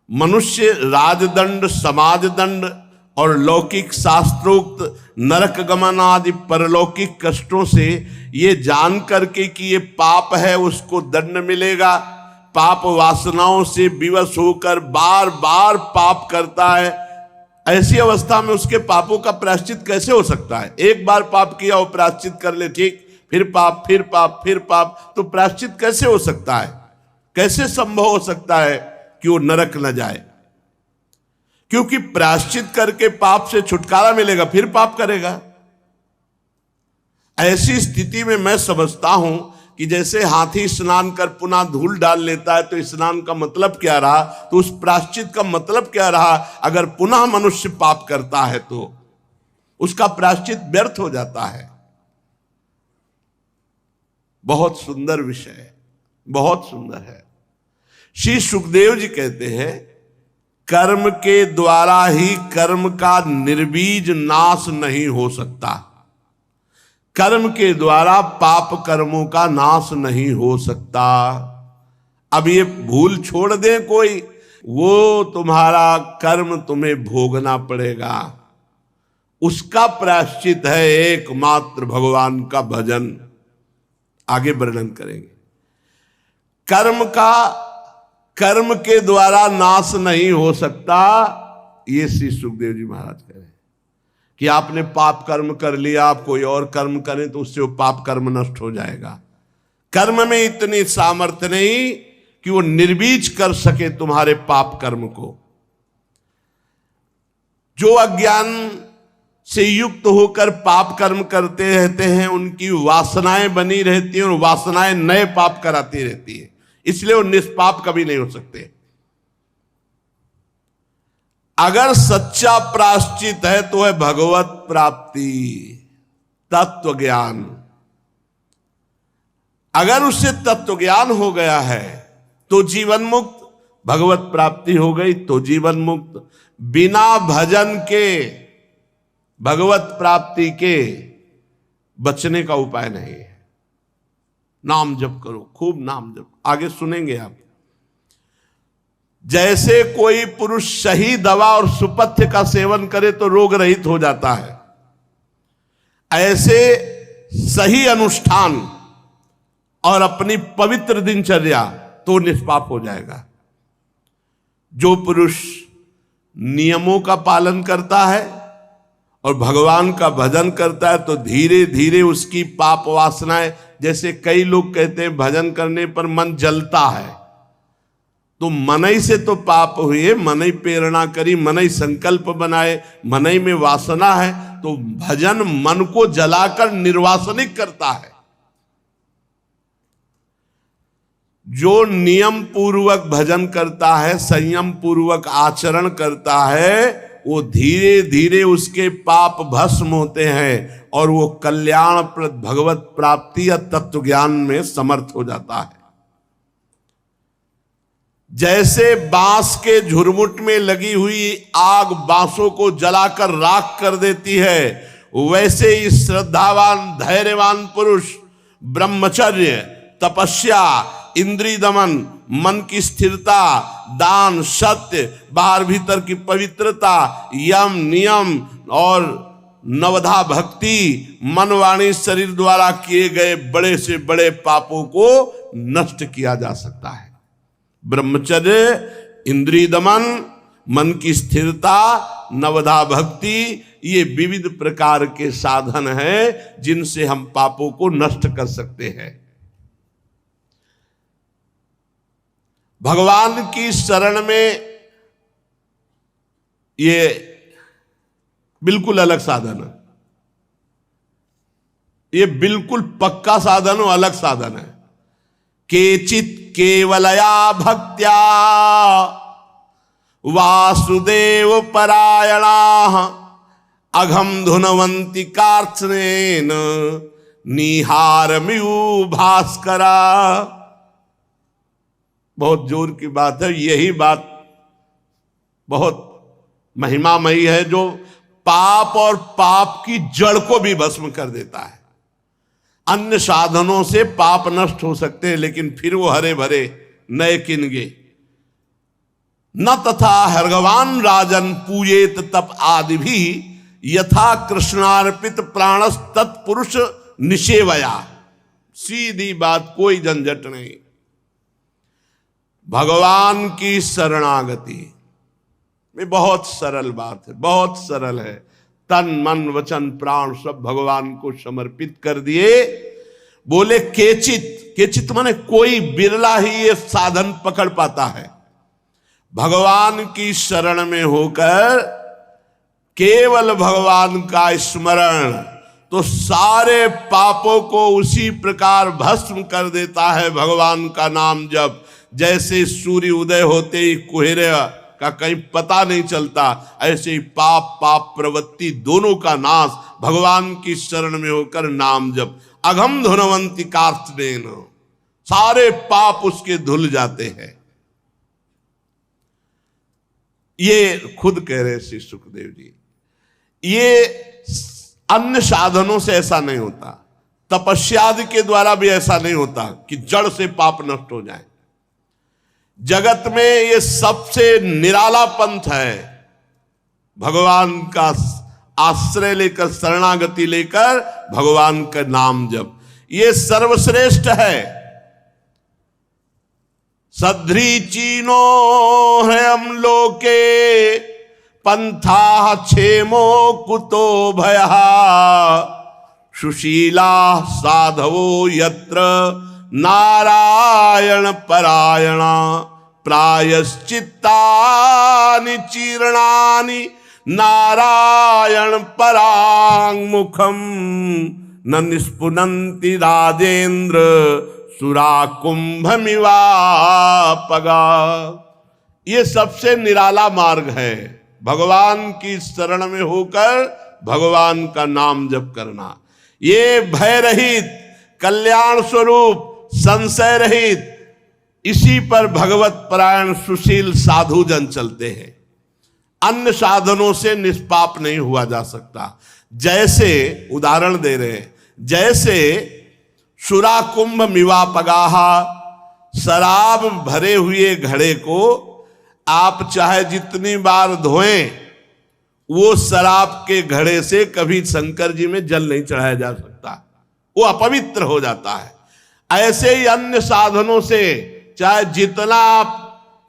मनुष्य राजदंड, समाज दंड और लौकिक शास्त्रोक्त नरक गमन आदि परलौकिक कष्टों से ये जान करके कि ये पाप है उसको दंड मिलेगा, पाप वासनाओं से विवश होकर बार बार पाप करता है, ऐसी अवस्था में उसके पापों का प्रायश्चित कैसे हो सकता है? एक बार पाप किया वो प्रायश्चित कर ले, ठीक, फिर पाप, फिर पाप, फिर पाप, तो प्रायश्चित कैसे हो सकता है? कैसे संभव हो सकता है कि वो नरक न जाए? क्योंकि प्रायश्चित करके पाप से छुटकारा मिलेगा, फिर पाप करेगा। ऐसी स्थिति में मैं समझता हूं कि जैसे हाथी स्नान कर पुनः धूल डाल लेता है, तो स्नान का मतलब क्या रहा? तो उस प्रायश्चित का मतलब क्या रहा? अगर पुनः मनुष्य पाप करता है तो उसका प्रायश्चित व्यर्थ हो जाता है। बहुत सुंदर विषय है, बहुत सुंदर है। श्री सुखदेव जी कहते हैं, कर्म के द्वारा ही कर्म का निर्बीज नाश नहीं हो सकता। कर्म के द्वारा पाप कर्मों का नाश नहीं हो सकता। अब ये भूल छोड़ दे कोई, वो तुम्हारा कर्म तुम्हें भोगना पड़ेगा। उसका प्रायश्चित है एकमात्र भगवान का भजन। आगे वर्णन करेंगे। कर्म के द्वारा नाश नहीं हो सकता, ये श्री सुखदेव जी महाराज कह रहे हैं कि आपने पाप कर्म कर लिया, आप कोई और कर्म करें तो उससे वो पाप कर्म नष्ट हो जाएगा। कर्म में इतनी सामर्थ्य नहीं कि वो निर्बीज कर सके तुम्हारे पाप कर्म को। जो अज्ञान से युक्त होकर पाप कर्म करते रहते हैं, उनकी वासनाएं बनी रहती हैं और वासनाएं नए पाप कराती रहती है, इसलिए वो निष्पाप कभी नहीं हो सकते। अगर सच्चा प्रायश्चित है तो है भगवत प्राप्ति, तत्व ज्ञान। अगर उससे तत्व ज्ञान हो गया है तो जीवन मुक्त, भगवत प्राप्ति हो गई तो जीवन मुक्त। बिना भजन के, भगवत प्राप्ति के बचने का उपाय नहीं है। नाम जप करो, खूब नाम जप। आगे सुनेंगे आप। जैसे कोई पुरुष सही दवा और सुपथ्य का सेवन करे तो रोग रहित हो जाता है, ऐसे सही अनुष्ठान और अपनी पवित्र दिनचर्या तो निष्पाप हो जाएगा। जो पुरुष नियमों का पालन करता है और भगवान का भजन करता है तो धीरे धीरे उसकी पाप वासनाएं, जैसे कई लोग कहते हैं भजन करने पर मन जलता है, तो मनई से तो पाप हुए, मनई प्रेरणा करी, मनई संकल्प बनाए, मनई में वासना है, तो भजन मन को जलाकर निर्वासनिक करता है। जो नियम पूर्वक भजन करता है, संयम पूर्वक आचरण करता है, वो धीरे धीरे उसके पाप भस्म होते हैं और वो कल्याणप्रद भगवत प्राप्ति या तत्व ज्ञान में समर्थ हो जाता है। जैसे बांस के झुरमुट में लगी हुई आग बांसों को जलाकर राख कर देती है, वैसे ही श्रद्धावान धैर्यवान पुरुष ब्रह्मचर्य, तपस्या, इंद्रिय दमन, मन की स्थिरता, दान, सत्य, बाहर भीतर की पवित्रता, यम नियम और नवधा भक्ति, मन वाणी शरीर द्वारा किए गए बड़े से बड़े पापों को नष्ट किया जा सकता है। ब्रह्मचर्य, इंद्रिय दमन, मन की स्थिरता, नवधा भक्ति, ये विविध प्रकार के साधन हैं जिनसे हम पापों को नष्ट कर सकते हैं। भगवान की शरण में ये बिल्कुल अलग साधन है, ये बिल्कुल पक्का साधन और अलग साधन है। केचित केवलया भक्त्या वासुदेव परायणाः अघम धुनवंती कार्त्स्नेन निहारमिउ भास्करा। बहुत जोर की बात है, यही बात बहुत महिमामयी है, जो पाप और पाप की जड़ को भी भस्म कर देता है। अन्य साधनों से पाप नष्ट हो सकते हैं, लेकिन फिर वो हरे भरे नए किनगे। न तथा हर्गवान राजन पूजेत तप आदि भी यथा कृष्णार्पित प्राणस तत्पुरुष निषेवया। सीधी बात, कोई झंझट नहीं। भगवान की शरणागति, ये बहुत सरल बात है, बहुत सरल है। तन मन वचन प्राण सब भगवान को समर्पित कर दिए। बोले केचित, केचित माने कोई बिरला ही ये साधन पकड़ पाता है। भगवान की शरण में होकर केवल भगवान का स्मरण तो सारे पापों को उसी प्रकार भस्म कर देता है भगवान का नाम जब। जैसे सूर्य उदय होते ही कुहरे का कहीं पता नहीं चलता, ऐसे ही पाप प्रवृत्ति दोनों का नाश भगवान की शरण में होकर नाम जप। अघम धुनवंती कार्त्स्नेन, सारे पाप उसके धुल जाते हैं। ये खुद कह रहे श्री सुखदेव जी। ये अन्य साधनों से ऐसा नहीं होता, तपस्यादि के द्वारा भी ऐसा नहीं होता कि जड़ से पाप नष्ट हो जाए। जगत में ये सबसे निराला पंथ है, भगवान का आश्रय लेकर, शरणागति लेकर भगवान का नाम जप, ये सर्वश्रेष्ठ है। सध्री चीनो हयम लोके पंथा क्षेमो कुतो भयः सुशीला साधवो यत्र नारायण परायणा प्रायश्चित्तानि चीर्णानि नारायण पराङ्मुखम न निष्पुनन्ति राजेन्द्र सुरा कुंभमिवापगा। ये सबसे निराला मार्ग है, भगवान की शरण में होकर भगवान का नाम जप करना। ये भय रहित, कल्याण स्वरूप, संशय रहित, इसी पर भगवत परायण सुशील साधु जन चलते हैं। अन्य साधनों से निष्पाप नहीं हुआ जा सकता। जैसे उदाहरण दे रहे हैं, जैसे सुरा कुंभ मिवापगाहा, शराब भरे हुए घड़े को आप चाहे जितनी बार धोएं, वो शराब के घड़े से कभी शंकर जी में जल नहीं चढ़ाया जा सकता, वो अपवित्र हो जाता है। ऐसे ही अन्य साधनों से चाहे जितना आप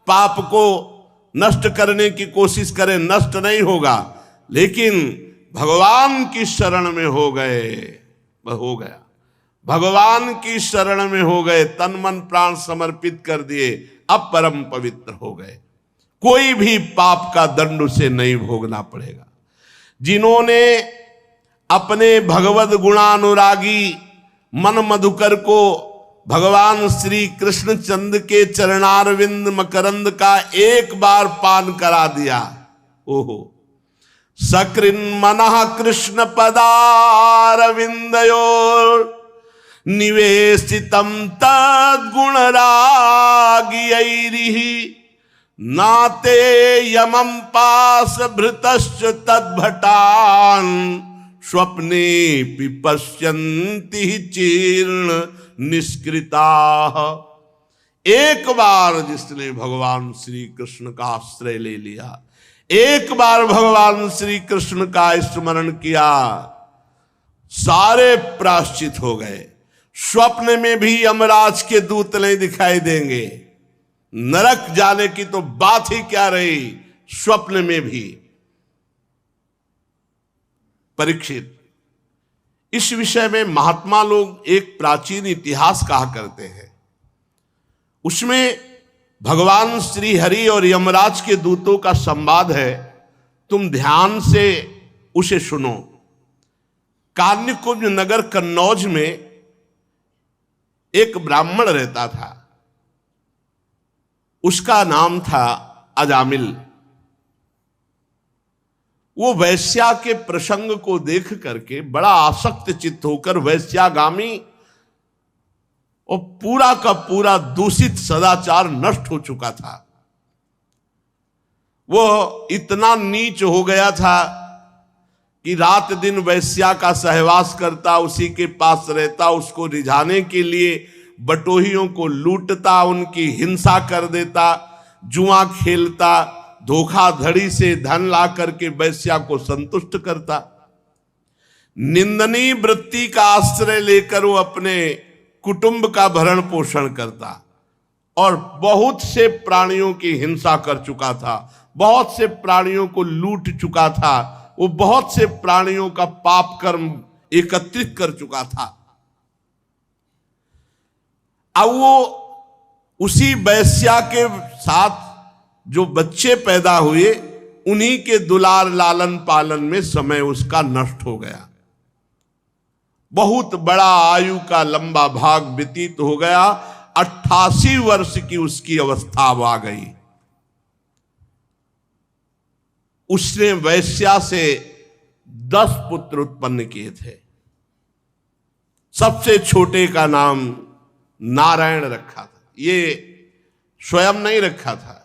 पाप को नष्ट करने की कोशिश करें, नष्ट नहीं होगा। लेकिन भगवान की शरण में हो गए, हो गया, भगवान की शरण में हो गए, तन मन प्राण समर्पित कर दिए, अब परम पवित्र हो गए। कोई भी पाप का दंड उसे नहीं भोगना पड़ेगा। जिन्होंने अपने भगवद गुणानुरागी मन मधुकर को भगवान श्री कृष्ण चंद के चरणारविंद मकरंद का एक बार पान करा दिया, ओहो, सकृन मनः कृष्ण पदारविंदयोर निवेशितम तद्गुण रागियैरिहि नाते यमं पास भृतश्च तद्भटान स्वप्ने पश्यन्ति चीर्ण निष्कृता। एक बार जिसने भगवान श्री कृष्ण का आश्रय ले लिया, एक बार भगवान श्री कृष्ण का स्मरण किया, सारे प्रायश्चित हो गए। स्वप्न में भी यमराज के दूत नहीं दिखाई देंगे, नरक जाने की तो बात ही क्या रही, स्वप्न में भी। परीक्षित, इस विषय में महात्मा लोग एक प्राचीन इतिहास कहा करते हैं। उसमें भगवान श्री हरि और यमराज के दूतों का संवाद है, तुम ध्यान से उसे सुनो। कान्यकुब्ज नगर कन्नौज में एक ब्राह्मण रहता था, उसका नाम था अजामिल। वो वैश्या के प्रसंग को देख करके बड़ा आसक्त चित्त होकर वैश्यागामी और पूरा का पूरा दूषित सदाचार नष्ट हो चुका था। वो इतना नीच हो गया था कि रात दिन वैश्या का सहवास करता, उसी के पास रहता, उसको रिझाने के लिए बटोहियों को लूटता, उनकी हिंसा कर देता, जुआ खेलता, धोखाधड़ी से धन ला करके वैश्या को संतुष्ट करता। निंदनीय वृत्ति का आश्रय लेकर वो अपने कुटुंब का भरण पोषण करता और बहुत से प्राणियों की हिंसा कर चुका था, बहुत से प्राणियों को लूट चुका था, वो बहुत से प्राणियों का पाप कर्म एकत्रित कर चुका था। अब वो उसी वैश्या के साथ जो बच्चे पैदा हुए, उन्हीं के दुलार लालन पालन में समय उसका नष्ट हो गया। बहुत बड़ा आयु का लंबा भाग व्यतीत हो गया। 88 वर्ष की उसकी अवस्था अब आ गई। उसने वैश्या से 10 पुत्र उत्पन्न किए थे। सबसे छोटे का नाम नारायण रखा था। ये स्वयं नहीं रखा था।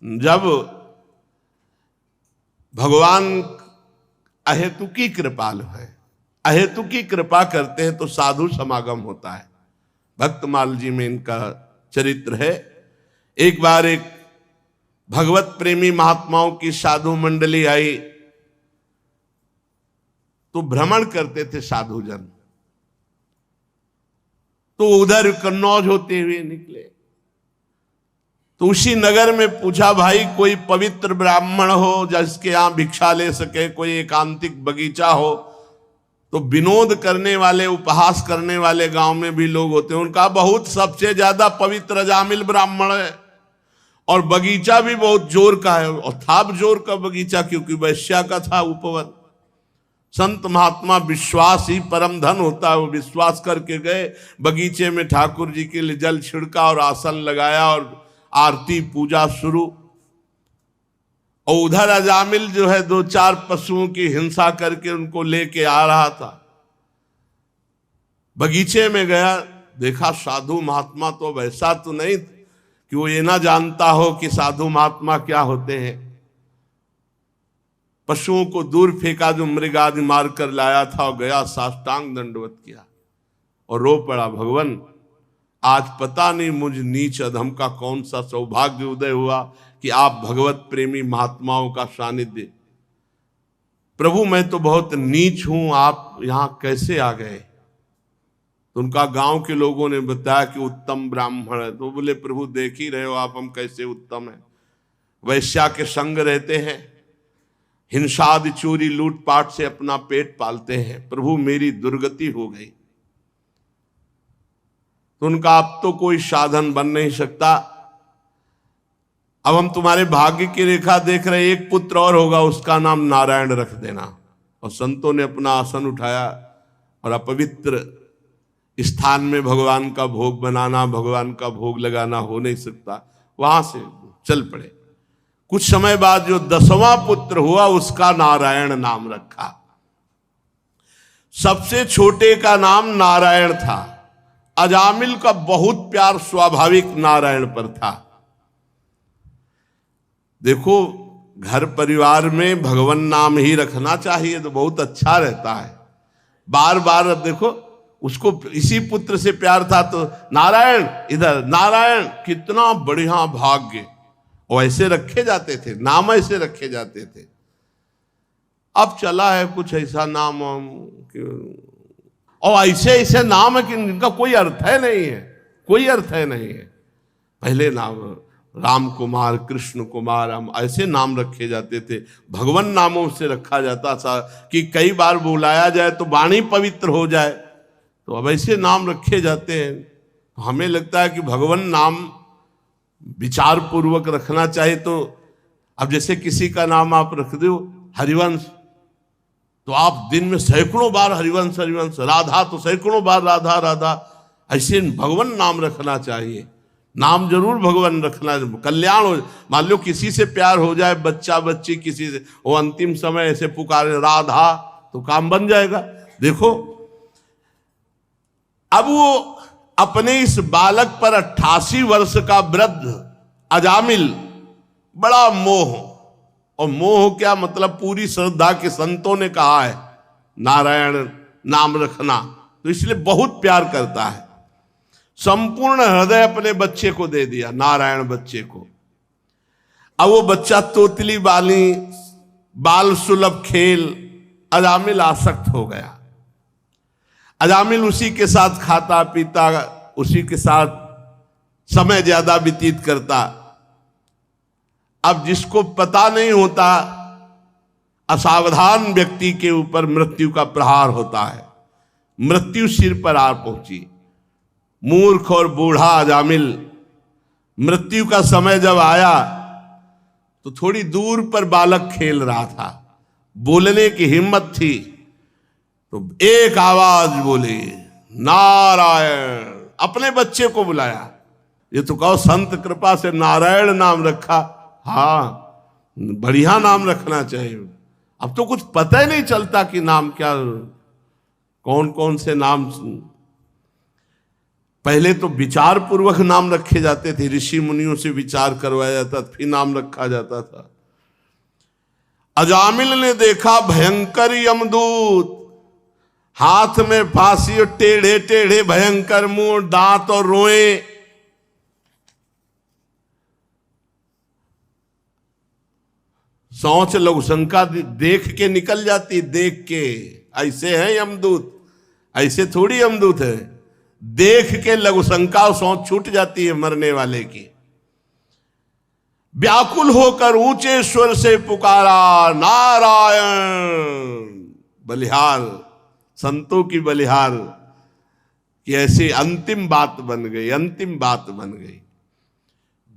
जब भगवान अहेतुकी कृपालु है, अहेतुकी कृपा करते हैं तो साधु समागम होता है। भक्तमाल जी में इनका चरित्र है। एक बार एक भगवत प्रेमी महात्माओं की साधु मंडली आई, तो भ्रमण करते थे साधुजन, तो उधर कन्नौज होते हुए निकले। तो उसी नगर में पूछा, भाई कोई पवित्र ब्राह्मण हो जिसके यहां भिक्षा ले सके, कोई एकांतिक बगीचा हो। तो विनोद करने वाले, उपहास करने वाले गांव में भी लोग होते हैं। उनका बहुत सबसे ज्यादा पवित्र अजामिल ब्राह्मण है, और बगीचा भी बहुत जोर का है, और था जोर का बगीचा क्योंकि वैश्या का था उपवन। संत महात्मा विश्वास ही परम धन होता है। वो विश्वास करके गए, बगीचे में ठाकुर जी के लिए जल छिड़का और आसन लगाया और आरती पूजा शुरू। और उधर अजामिल जो है 2-4 पशुओं की हिंसा करके उनको लेके आ रहा था। बगीचे में गया, देखा साधु महात्मा तो वैसा तो नहीं कि वो ये ना जानता हो कि साधु महात्मा क्या होते हैं। पशुओं को दूर फेंका जो मृग आदि मार कर लाया था, और गया साष्टांग दंडवत किया और रो पड़ा, भगवान आज पता नहीं मुझ नीच अधम का कौन सा सौभाग्य उदय हुआ कि आप भगवत प्रेमी महात्माओं का सानिध्य। प्रभु मैं तो बहुत नीच हूं, आप यहां कैसे आ गए? तो उनका गांव के लोगों ने बताया कि उत्तम ब्राह्मण है। तो बोले प्रभु देख ही रहे हो आप, हम कैसे उत्तम हैं। वैश्या के संग रहते हैं, हिंसादि चोरी लूटपाट से अपना पेट पालते हैं। प्रभु मेरी दुर्गति हो गई। तो उनका अब तो कोई साधन बन नहीं सकता, अब हम तुम्हारे भाग्य की रेखा देख रहे, एक पुत्र और होगा, उसका नाम नारायण रख देना। और संतों ने अपना आसन उठाया और अपवित्र स्थान में भगवान का भोग बनाना, भगवान का भोग लगाना हो नहीं सकता, वहां से चल पड़े। कुछ समय बाद जो 10वां पुत्र हुआ उसका नारायण नाम रखा। सबसे छोटे का नाम नारायण था। अजामिल का बहुत प्यार स्वाभाविक नारायण पर था। देखो घर परिवार में भगवान नाम ही रखना चाहिए तो बहुत अच्छा रहता है। बार बार अब देखो उसको इसी पुत्र से प्यार था तो नारायण, इधर नारायण, कितना बढ़िया भाग्य। और ऐसे रखे जाते थे, नाम ऐसे रखे जाते थे। अब चला है कुछ ऐसा नाम, और ऐसे ऐसे नाम है कि इनका कोई अर्थ है नहीं है, कोई अर्थ है नहीं है। पहले नाम राम कुमार, कृष्ण कुमार, हम ऐसे नाम रखे जाते थे। भगवान नामों से रखा जाता था कि कई बार बुलाया जाए तो वाणी पवित्र हो जाए। तो अब ऐसे नाम रखे जाते हैं। तो हमें लगता है कि भगवान नाम विचार पूर्वक रखना चाहिए। तो अब जैसे किसी का नाम आप रख दो हरिवंश, तो आप दिन में सैकड़ों बार हरिवंश हरिवंश, राधा तो सैकड़ों बार राधा राधा, ऐसे भगवान नाम रखना चाहिए। नाम जरूर भगवान रखना, कल्याण हो। मान लो किसी से प्यार हो जाए, बच्चा बच्ची किसी से, वो अंतिम समय ऐसे पुकारे राधा, तो काम बन जाएगा। देखो अब वो अपने इस बालक पर 88 वर्ष का वृद्ध अजामिल बड़ा मोह, और मोह क्या मतलब, पूरी श्रद्धा के संतों ने कहा है नारायण नाम रखना, तो इसलिए बहुत प्यार करता है। संपूर्ण हृदय अपने बच्चे को दे दिया, नारायण बच्चे को। अब वो बच्चा तोतली बाली, बाल सुलभ खेल, अजामिल आसक्त हो गया। अजामिल उसी के साथ खाता पीता, उसी के साथ समय ज्यादा व्यतीत करता। अब जिसको पता नहीं होता, असावधान व्यक्ति के ऊपर मृत्यु का प्रहार होता है, मृत्यु सिर पर आ पहुंची। मूर्ख और बूढ़ा अजामिल, मृत्यु का समय जब आया तो थोड़ी दूर पर बालक खेल रहा था, बोलने की हिम्मत थी तो एक आवाज बोली, नारायण। अपने बच्चे को बुलाया। ये तो कहो संत कृपा से नारायण नाम रखा, हाँ बढ़िया नाम रखना चाहिए। अब तो कुछ पता ही नहीं चलता कि नाम क्या, कौन कौन से नाम। पहले तो विचार पूर्वक नाम रखे जाते थे, ऋषि मुनियों से विचार करवाया जाता फिर नाम रखा जाता था। अजामिल ने देखा भयंकर यमदूत, हाथ में फांसी और टेढ़े टेढ़े भयंकर मुंह, दांत और रोए। सोच लघु शंका देख के निकल जाती, देख के ऐसे है यमदूत, ऐसे थोड़ी यमदूत है। देख के लघु शंका सोच छूट जाती है मरने वाले की। व्याकुल होकर ऊंचे स्वर से पुकारा, नारायण। बलिहार, संतों की बलिहार कि ऐसी अंतिम बात बन गई, अंतिम बात बन गई।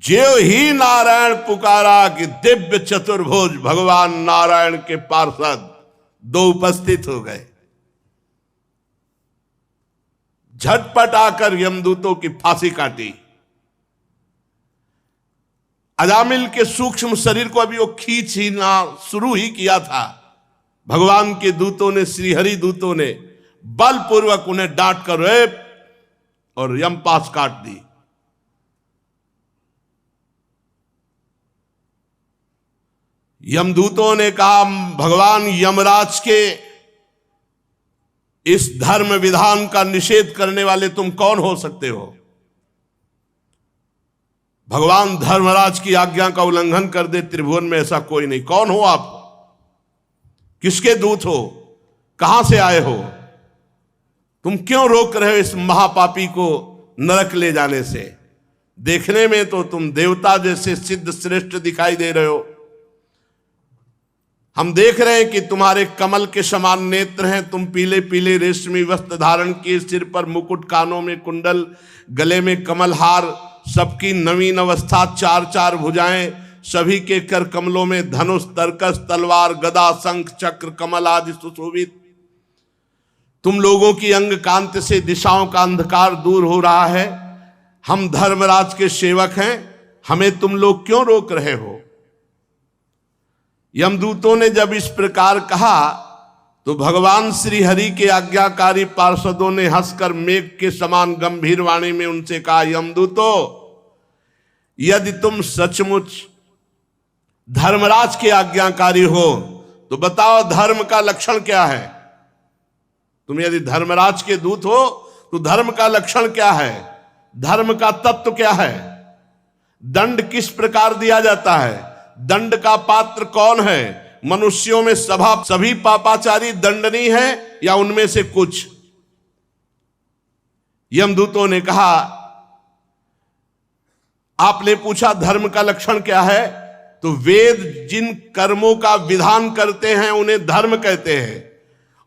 ज्यों ही नारायण पुकारा कि दिव्य चतुर्भुज भगवान नारायण के पार्षद दो उपस्थित हो गए। झटपट आकर यमदूतों की फांसी काटी। अजामिल के सूक्ष्म शरीर को अभी वो खींच ही ना शुरू ही किया था, भगवान के दूतों ने, श्रीहरि दूतों ने बलपूर्वक उन्हें डांट कर रेप और यमपास काट दी। यमदूतों ने कहा, भगवान यमराज के इस धर्म विधान का निषेध करने वाले तुम कौन हो सकते हो? भगवान धर्मराज की आज्ञा का उल्लंघन कर दे त्रिभुवन में ऐसा कोई नहीं। कौन हो आप? किसके दूत हो? कहां से आए हो? तुम क्यों रोक रहे हो इस महापापी को नरक ले जाने से? देखने में तो तुम देवता जैसे सिद्ध श्रेष्ठ दिखाई दे रहे हो। हम देख रहे हैं कि तुम्हारे कमल के समान नेत्र हैं, तुम पीले पीले रेशमी वस्त्र धारण किए, सिर पर मुकुट, कानों में कुंडल, गले में कमल हार, सबकी नवीन अवस्था, चार चार भुजाएं, सभी के कर कमलों में धनुष, तरकस, तलवार, गदा, शंख, चक्र, कमल आदि सुशोभित। तुम लोगों की अंग कांति से दिशाओं का अंधकार दूर हो रहा है। हम धर्मराज के सेवक हैं, हमें तुम लोग क्यों रोक रहे हो? यमदूतों ने जब इस प्रकार कहा तो भगवान श्री हरि के आज्ञाकारी पार्षदों ने हंसकर मेघ के समान गंभीर वाणी में उनसे कहा, यमदूतों, यदि तुम सचमुच धर्मराज के आज्ञाकारी हो तो बताओ धर्म का लक्षण क्या है? तुम यदि धर्मराज के दूत हो तो धर्म का लक्षण क्या है? धर्म का तत्व क्या है? दंड किस प्रकार दिया जाता है? दंड का पात्र कौन है? मनुष्यों में सभी पापाचारी दंडनीय है या उनमें से कुछ? यमदूतों ने कहा, आपने पूछा धर्म का लक्षण क्या है, तो वेद जिन कर्मों का विधान करते हैं उन्हें धर्म कहते हैं,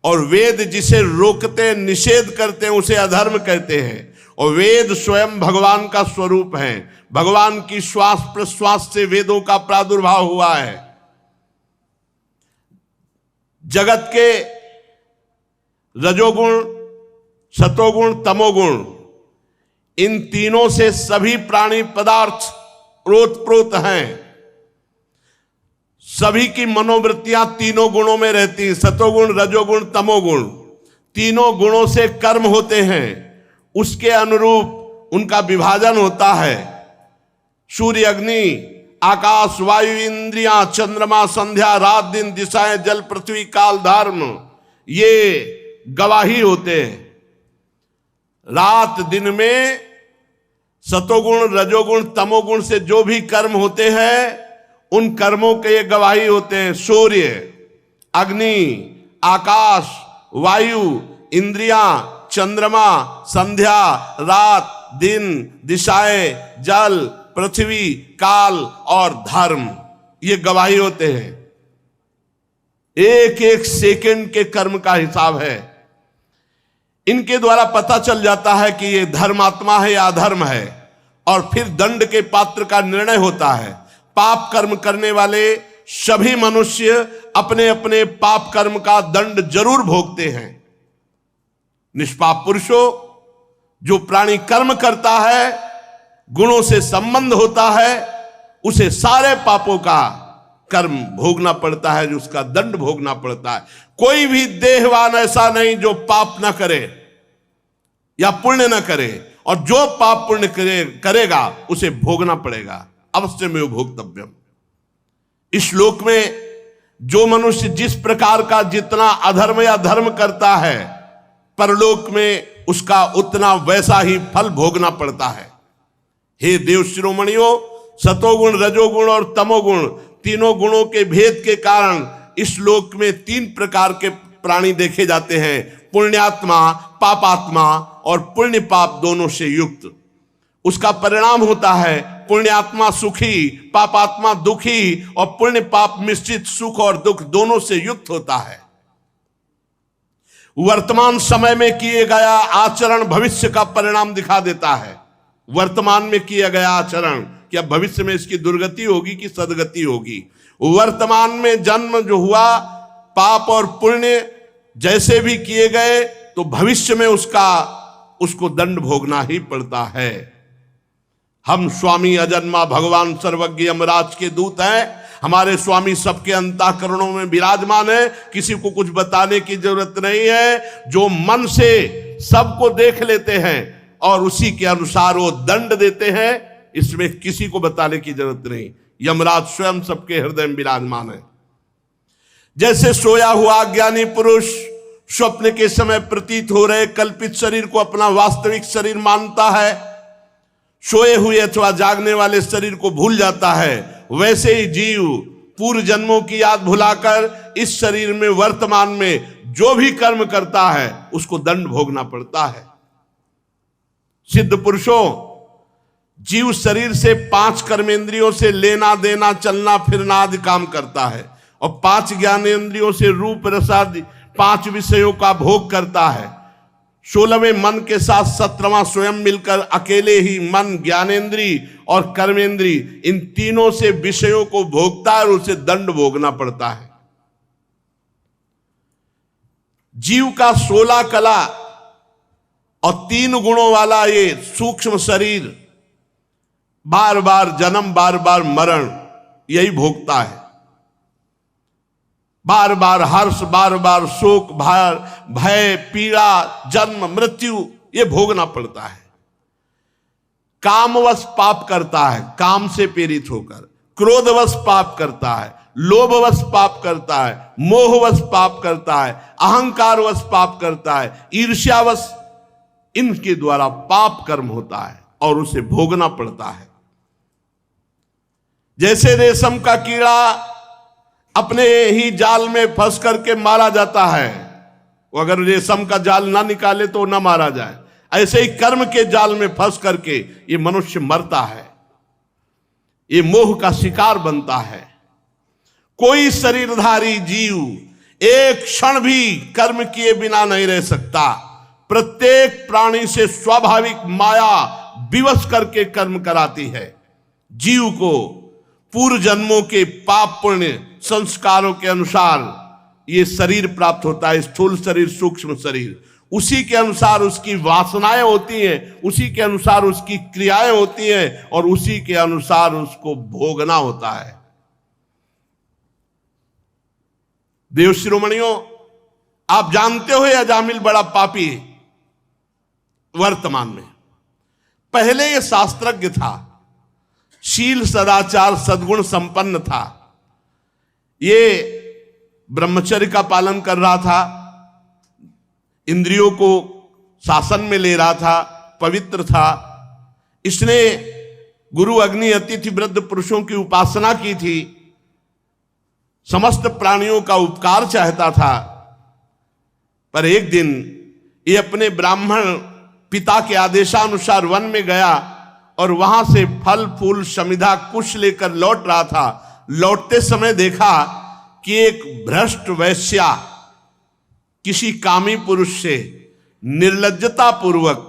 और वेद जिसे रोकते निषेध करते हैं उसे अधर्म कहते हैं। और वेद स्वयं भगवान का स्वरूप है। भगवान की श्वास प्रश्वास से वेदों का प्रादुर्भाव हुआ है। जगत के रजोगुण, सतोगुण, तमोगुण, इन तीनों से सभी प्राणी पदार्थ ओतप्रोत हैं। सभी की मनोवृत्तियां तीनों गुणों में रहती हैं, सतोगुण, रजोगुण, तमोगुण। तीनों गुणों से कर्म होते हैं, उसके अनुरूप उनका विभाजन होता है। सूर्य, अग्नि, आकाश, वायु, इंद्रियां, चंद्रमा, संध्या, रात दिन, दिशाएं, जल, पृथ्वी, काल, धर्म, ये गवाही होते हैं। रात दिन में सतोगुण, रजोगुण, तमोगुण से जो भी कर्म होते हैं उन कर्मों के ये गवाही होते हैं। सूर्य, अग्नि, आकाश, वायु, इंद्रियां, चंद्रमा, संध्या, रात दिन, दिशाएं, जल, पृथ्वी, काल और धर्म, ये गवाही होते हैं। एक एक सेकंड के कर्म का हिसाब है। इनके द्वारा पता चल जाता है कि ये धर्मात्मा है या अधर्म है, और फिर दंड के पात्र का निर्णय होता है। पाप कर्म करने वाले सभी मनुष्य अपने अपने पाप कर्म का दंड जरूर भोगते हैं। निष्पाप पुरुषों, जो प्राणी कर्म करता है, गुणों से संबंध होता है, उसे सारे पापों का कर्म भोगना पड़ता है, जो उसका दंड भोगना पड़ता है। कोई भी देहवान ऐसा नहीं जो पाप ना करे या पुण्य ना करे, और जो पाप पुण्य करेगा उसे भोगना पड़ेगा, अवश्य में भोक्तव्यम। इस श्लोक में जो मनुष्य जिस प्रकार का जितना अधर्म या धर्म करता है, परलोक में उसका उतना वैसा ही फल भोगना पड़ता है। हे देव शिरोमणियों, सतोगुण, रजोगुण और तमोगुण, तीनों गुणों के भेद के कारण इस लोक में 3 प्रकार के प्राणी देखे जाते हैं: पुण्यात्मा, पापात्मा और पुण्य पाप दोनों से युक्त। उसका परिणाम होता है पुण्यात्मा सुखी, पापात्मा दुखी, और पुण्य पाप मिश्रित सुख और दुख दोनों से युक्त होता है। वर्तमान समय में किए गया आचरण भविष्य का परिणाम दिखा देता है। वर्तमान में किया गया आचरण क्या भविष्य में इसकी दुर्गति होगी कि सदगति होगी। वर्तमान में जन्म जो हुआ, पाप और पुण्य जैसे भी किए गए, तो भविष्य में उसको दंड भोगना ही पड़ता है। हम स्वामी अजन्मा भगवान सर्वज्ञ यमराज के दूत हैं। हमारे स्वामी सबके अंतःकरणों में विराजमान है, किसी को कुछ बताने की जरूरत नहीं है। जो मन से सबको देख लेते हैं और उसी के अनुसार वो दंड देते हैं, इसमें किसी को बताने की जरूरत नहीं। यमराज स्वयं सबके हृदय में विराजमान है। जैसे सोया हुआ ज्ञानी पुरुष स्वप्न के समय प्रतीत हो रहे कल्पित शरीर को अपना वास्तविक शरीर मानता है, सोए हुए अथवा जागने वाले शरीर को भूल जाता है, वैसे ही जीव पूर्व जन्मों की याद भुलाकर इस शरीर में वर्तमान में जो भी कर्म करता है उसको दंड भोगना पड़ता है। सिद्ध पुरुषों, जीव शरीर से 5 कर्मेंद्रियों से लेना देना, चलना फिरना आदि काम करता है, और 5 ज्ञानेंद्रियों से रूप रसादि 5 विषयों का भोग करता है। 16वें मन के साथ 17वां स्वयं मिलकर अकेले ही मन, ज्ञानेंद्री और कर्मेंद्री, इन तीनों से विषयों को भोगता है और उसे दंड भोगना पड़ता है। जीव का 16 कला और 3 गुणों वाला ये सूक्ष्म शरीर बार बार जन्म, बार बार मरण यही भोगता है। बार बार हर्ष, बार बार शोक, भय, पीड़ा, जन्म, मृत्यु ये भोगना पड़ता है। कामवश पाप करता है, काम से प्रेरित होकर। क्रोधवश पाप करता है, लोभवश पाप करता है, मोहवश पाप करता है, अहंकारवश पाप करता है, ईर्ष्यावश, इनके द्वारा पाप कर्म होता है और उसे भोगना पड़ता है। जैसे रेशम का कीड़ा अपने ही जाल में फंस करके मारा जाता है, वो अगर रेशम का जाल ना निकाले तो ना मारा जाए, ऐसे ही कर्म के जाल में फंस करके ये मनुष्य मरता है, ये मोह का शिकार बनता है। कोई शरीरधारी जीव एक क्षण भी कर्म किए बिना नहीं रह सकता। प्रत्येक प्राणी से स्वाभाविक माया विवश करके कर्म कराती है। जीव को पूर्व जन्मों के पाप पुण्य संस्कारों के अनुसार ये शरीर प्राप्त होता है, स्थूल शरीर, सूक्ष्म शरीर। उसी के अनुसार उसकी वासनाएं होती हैं, उसी के अनुसार उसकी क्रियाएं होती हैं, और उसी के अनुसार उसको भोगना होता है। देव शिरोमणियों, आप जानते हो अजामिल बड़ा पापी है वर्तमान में। पहले ये शास्त्रज्ञ था, शील सदाचार सद्गुण संपन्न था, ये ब्रह्मचर्य का पालन कर रहा था, इंद्रियों को शासन में ले रहा था, पवित्र था। इसने गुरु अग्नि अतिथि वृद्ध पुरुषों की उपासना की थी, समस्त प्राणियों का उपकार चाहता था। पर एक दिन ये अपने ब्राह्मण पिता के आदेशानुसार वन में गया और वहां से फल फूल समिधा कुश लेकर लौट रहा था। लौटते समय देखा कि एक भ्रष्ट वैश्या किसी कामी पुरुष से निर्लज्जता पूर्वक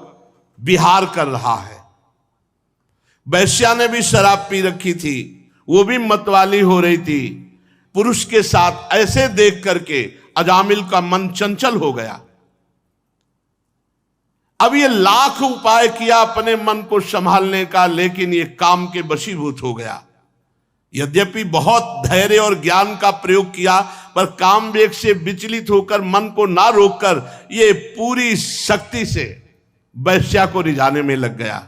विहार कर रहा है। वैश्या ने भी शराब पी रखी थी, वो भी मतवाली हो रही थी। पुरुष के साथ ऐसे देख करके अजामिल का मन चंचल हो गया। अब ये लाख उपाय किया अपने मन को संभालने का, लेकिन ये काम के वशीभूत हो गया। यद्यपि बहुत धैर्य और ज्ञान का प्रयोग किया, पर काम वेग से विचलित होकर मन को ना रोककर ये पूरी शक्ति से वैश्या को रिझाने में लग गया।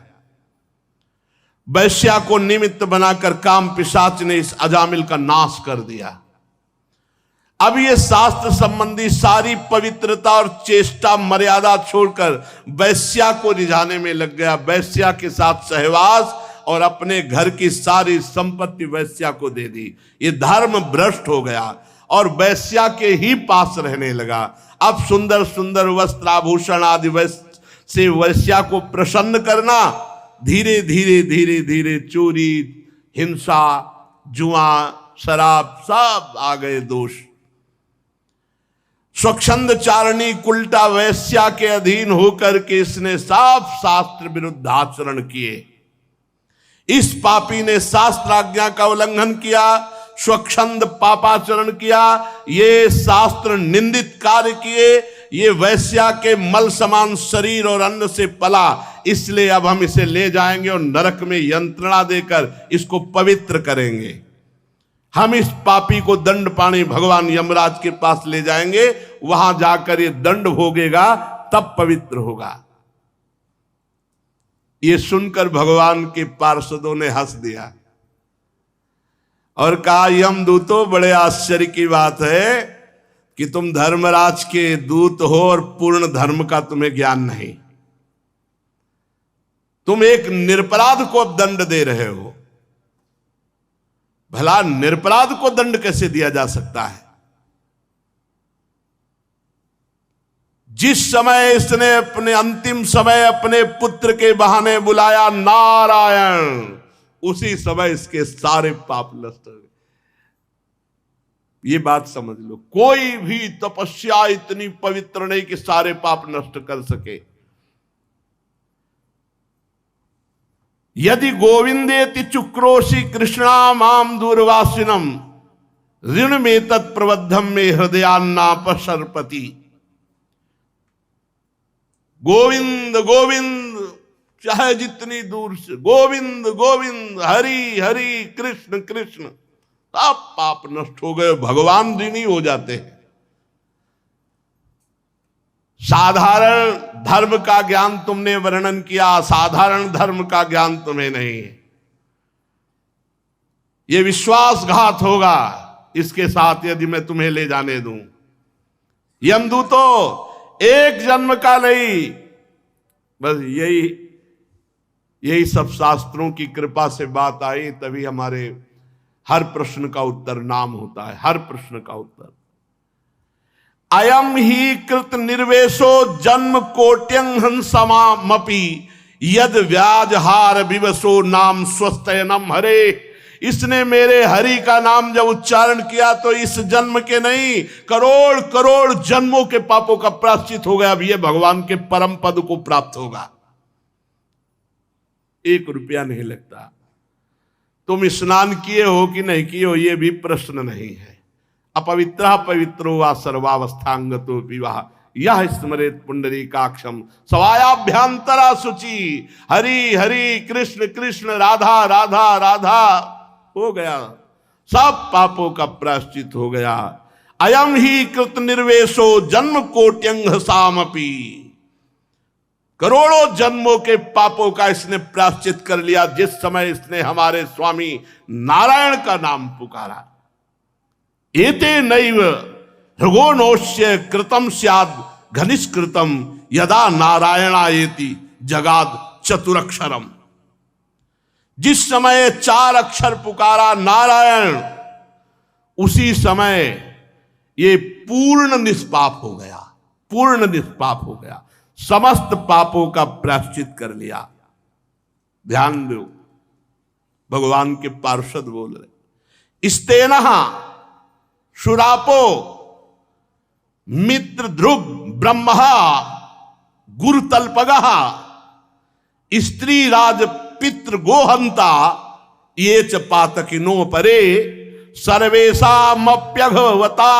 वैश्या को निमित्त बनाकर काम पिशाच ने इस अजामिल का नाश कर दिया। अब ये शास्त्र संबंधी सारी पवित्रता और चेष्टा मर्यादा छोड़कर वैश्या को रिझाने में लग गया। वैश्या के साथ सहवास और अपने घर की सारी संपत्ति वैश्या को दे दी। ये धर्म भ्रष्ट हो गया और वैश्या के ही पास रहने लगा। अब सुंदर सुंदर वस्त्र आभूषण आदि से वैश्या को प्रसन्न करना, धीरे धीरे धीरे धीरे चोरी, हिंसा, जुआ, शराब सब आ गए दोष। स्वच्छंद चारणी कुल्टा वैश्या के अधीन होकर के इसने साफ शास्त्र विरुद्ध आचरण किए। इस पापी ने शास्त्राज्ञा का उल्लंघन किया, स्वच्छंद पापाचरण किया, ये शास्त्र निंदित कार्य किए। ये वैश्या के मल समान शरीर और अन्न से पला, इसलिए अब हम इसे ले जाएंगे और नरक में यंत्रणा देकर इसको पवित्र करेंगे। हम इस पापी को दंड पानी भगवान यमराज के पास ले जाएंगे, वहां जाकर ये दंड भोगेगा, तब पवित्र होगा। ये सुनकर भगवान के पार्षदों ने हंस दिया और कहा, यमदूतों, बड़े आश्चर्य की बात है कि तुम धर्मराज के दूत हो और पूर्ण धर्म का तुम्हें ज्ञान नहीं। तुम एक निरपराध को अब दंड दे रहे हो। भला निरपराध को दंड कैसे दिया जा सकता है? जिस समय इसने अपने अंतिम समय अपने पुत्र के बहाने बुलाया नारायण, उसी समय इसके सारे पाप नष्ट हो गए। ये बात समझ लो, कोई भी तपस्या इतनी पवित्र नहीं कि सारे पाप नष्ट कर सके। यदि गोविंदेति चुक्रोशी कृष्णा माम दूरवासिनम ऋण में तत्प्रबद्धम में हृदयान्नापसर्पति। गोविंद गोविंद, चाहे जितनी दूर से गोविंद गोविंद, हरि हरि, कृष्ण कृष्ण, सब पाप नष्ट हो गए, भगवान ऋणी हो जाते हैं। साधारण धर्म का ज्ञान तुमने वर्णन किया, साधारण धर्म का ज्ञान तुम्हें नहीं है। यह विश्वासघात होगा इसके साथ यदि मैं तुम्हें ले जाने दूं। यमदूतों, एक जन्म का नहीं, बस यही सब शास्त्रों की कृपा से बात आई, तभी हमारे हर प्रश्न का उत्तर नाम होता है। हर प्रश्न का उत्तर अयम ही कृत निर्वेशो जन्म कोट्यंहन समामपि यद व्याजहार विवशो नाम स्वस्तयनम हरे। इसने मेरे हरि का नाम जब उच्चारण किया तो इस जन्म के नहीं, करोड़ करोड़ जन्मों के पापों का प्रायश्चित हो गया। अब यह भगवान के परम पद को प्राप्त होगा। 1 रुपया नहीं लगता। तुम स्नान किए हो कि नहीं किए हो यह भी प्रश्न नहीं है। अपवित्र पवित्रो वा सर्वावस्थांगतो विवाह यह स्मरेत पुंडरीकाक्षम सवायाभ्यंतरा शुचि। हरि हरि, कृष्ण कृष्ण, राधा राधा राधा, हो गया, सब पापों का प्रायश्चित हो गया। अयम ही कृत निर्वेशो जन्म कोट्यंग सामपि, करोड़ों जन्मों के पापों का इसने प्रायश्चित कर लिया जिस समय इसने हमारे स्वामी नारायण का नाम पुकारा। एते नैव भृगोनोस्य कृतम स्याद घनिष्कृतम यदा नारायणायेति जगाद चतुरक्षरम। जिस समय 4 अक्षर पुकारा नारायण, उसी समय ये पूर्ण निष्पाप हो गया, पूर्ण निष्पाप हो गया, समस्त पापों का प्रायश्चित कर लिया। ध्यान दो, भगवान के पार्षद बोल रहे, स्तेनः शुरापो मित्र ध्रुव ब्रह्म गुरुतल्पगः स्त्री राज पितृ गोहंता ये च पातकिनो परे सर्वेषामप्यघवता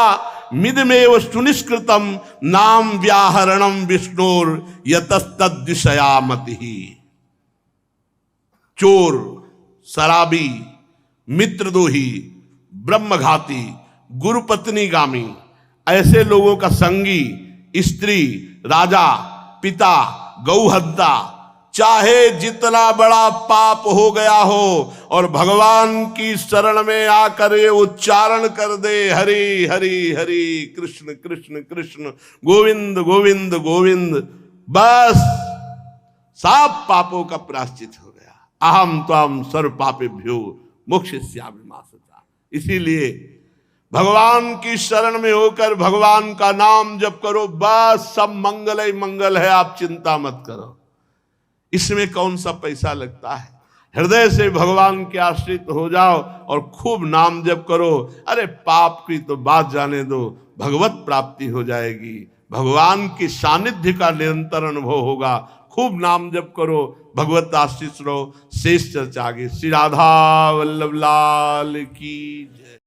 मिदमेव सुनिष्कृतम नाम व्याहरणम विष्णुर यतस्तद्विषयामति। चोर, शराबी, मित्रद्रोही, ब्रह्मघाती, गुरुपत्नीगामी, ऐसे लोगों का संगी, स्त्री, राजा, पिता, गौहत्या, चाहे जितना बड़ा पाप हो गया हो और भगवान की शरण में आकर ये उच्चारण कर दे हरि हरि हरि कृष्ण कृष्ण कृष्ण गोविंद गोविंद गोविंद, बस सब पापों का प्रायश्चित हो गया। अहम त्वं सर्व पापेभ्यो मोक्षयिष्यामि मा शुचः। इसीलिए भगवान की शरण में होकर भगवान का नाम जप करो, बस सब मंगल ही मंगल है, आप चिंता मत करो। इसमें कौन सा पैसा लगता है? हृदय से भगवान के आश्रित हो जाओ और खूब नाम जप करो। अरे पाप की तो बात जाने दो, भगवत प्राप्ति हो जाएगी, भगवान की सानिध्य का निरंतर अनुभव होगा। खूब नाम जप करो, भगवत आश्रित रहो। शेष चर्चा आगे। श्री राधा वल्लभ लाल की जय।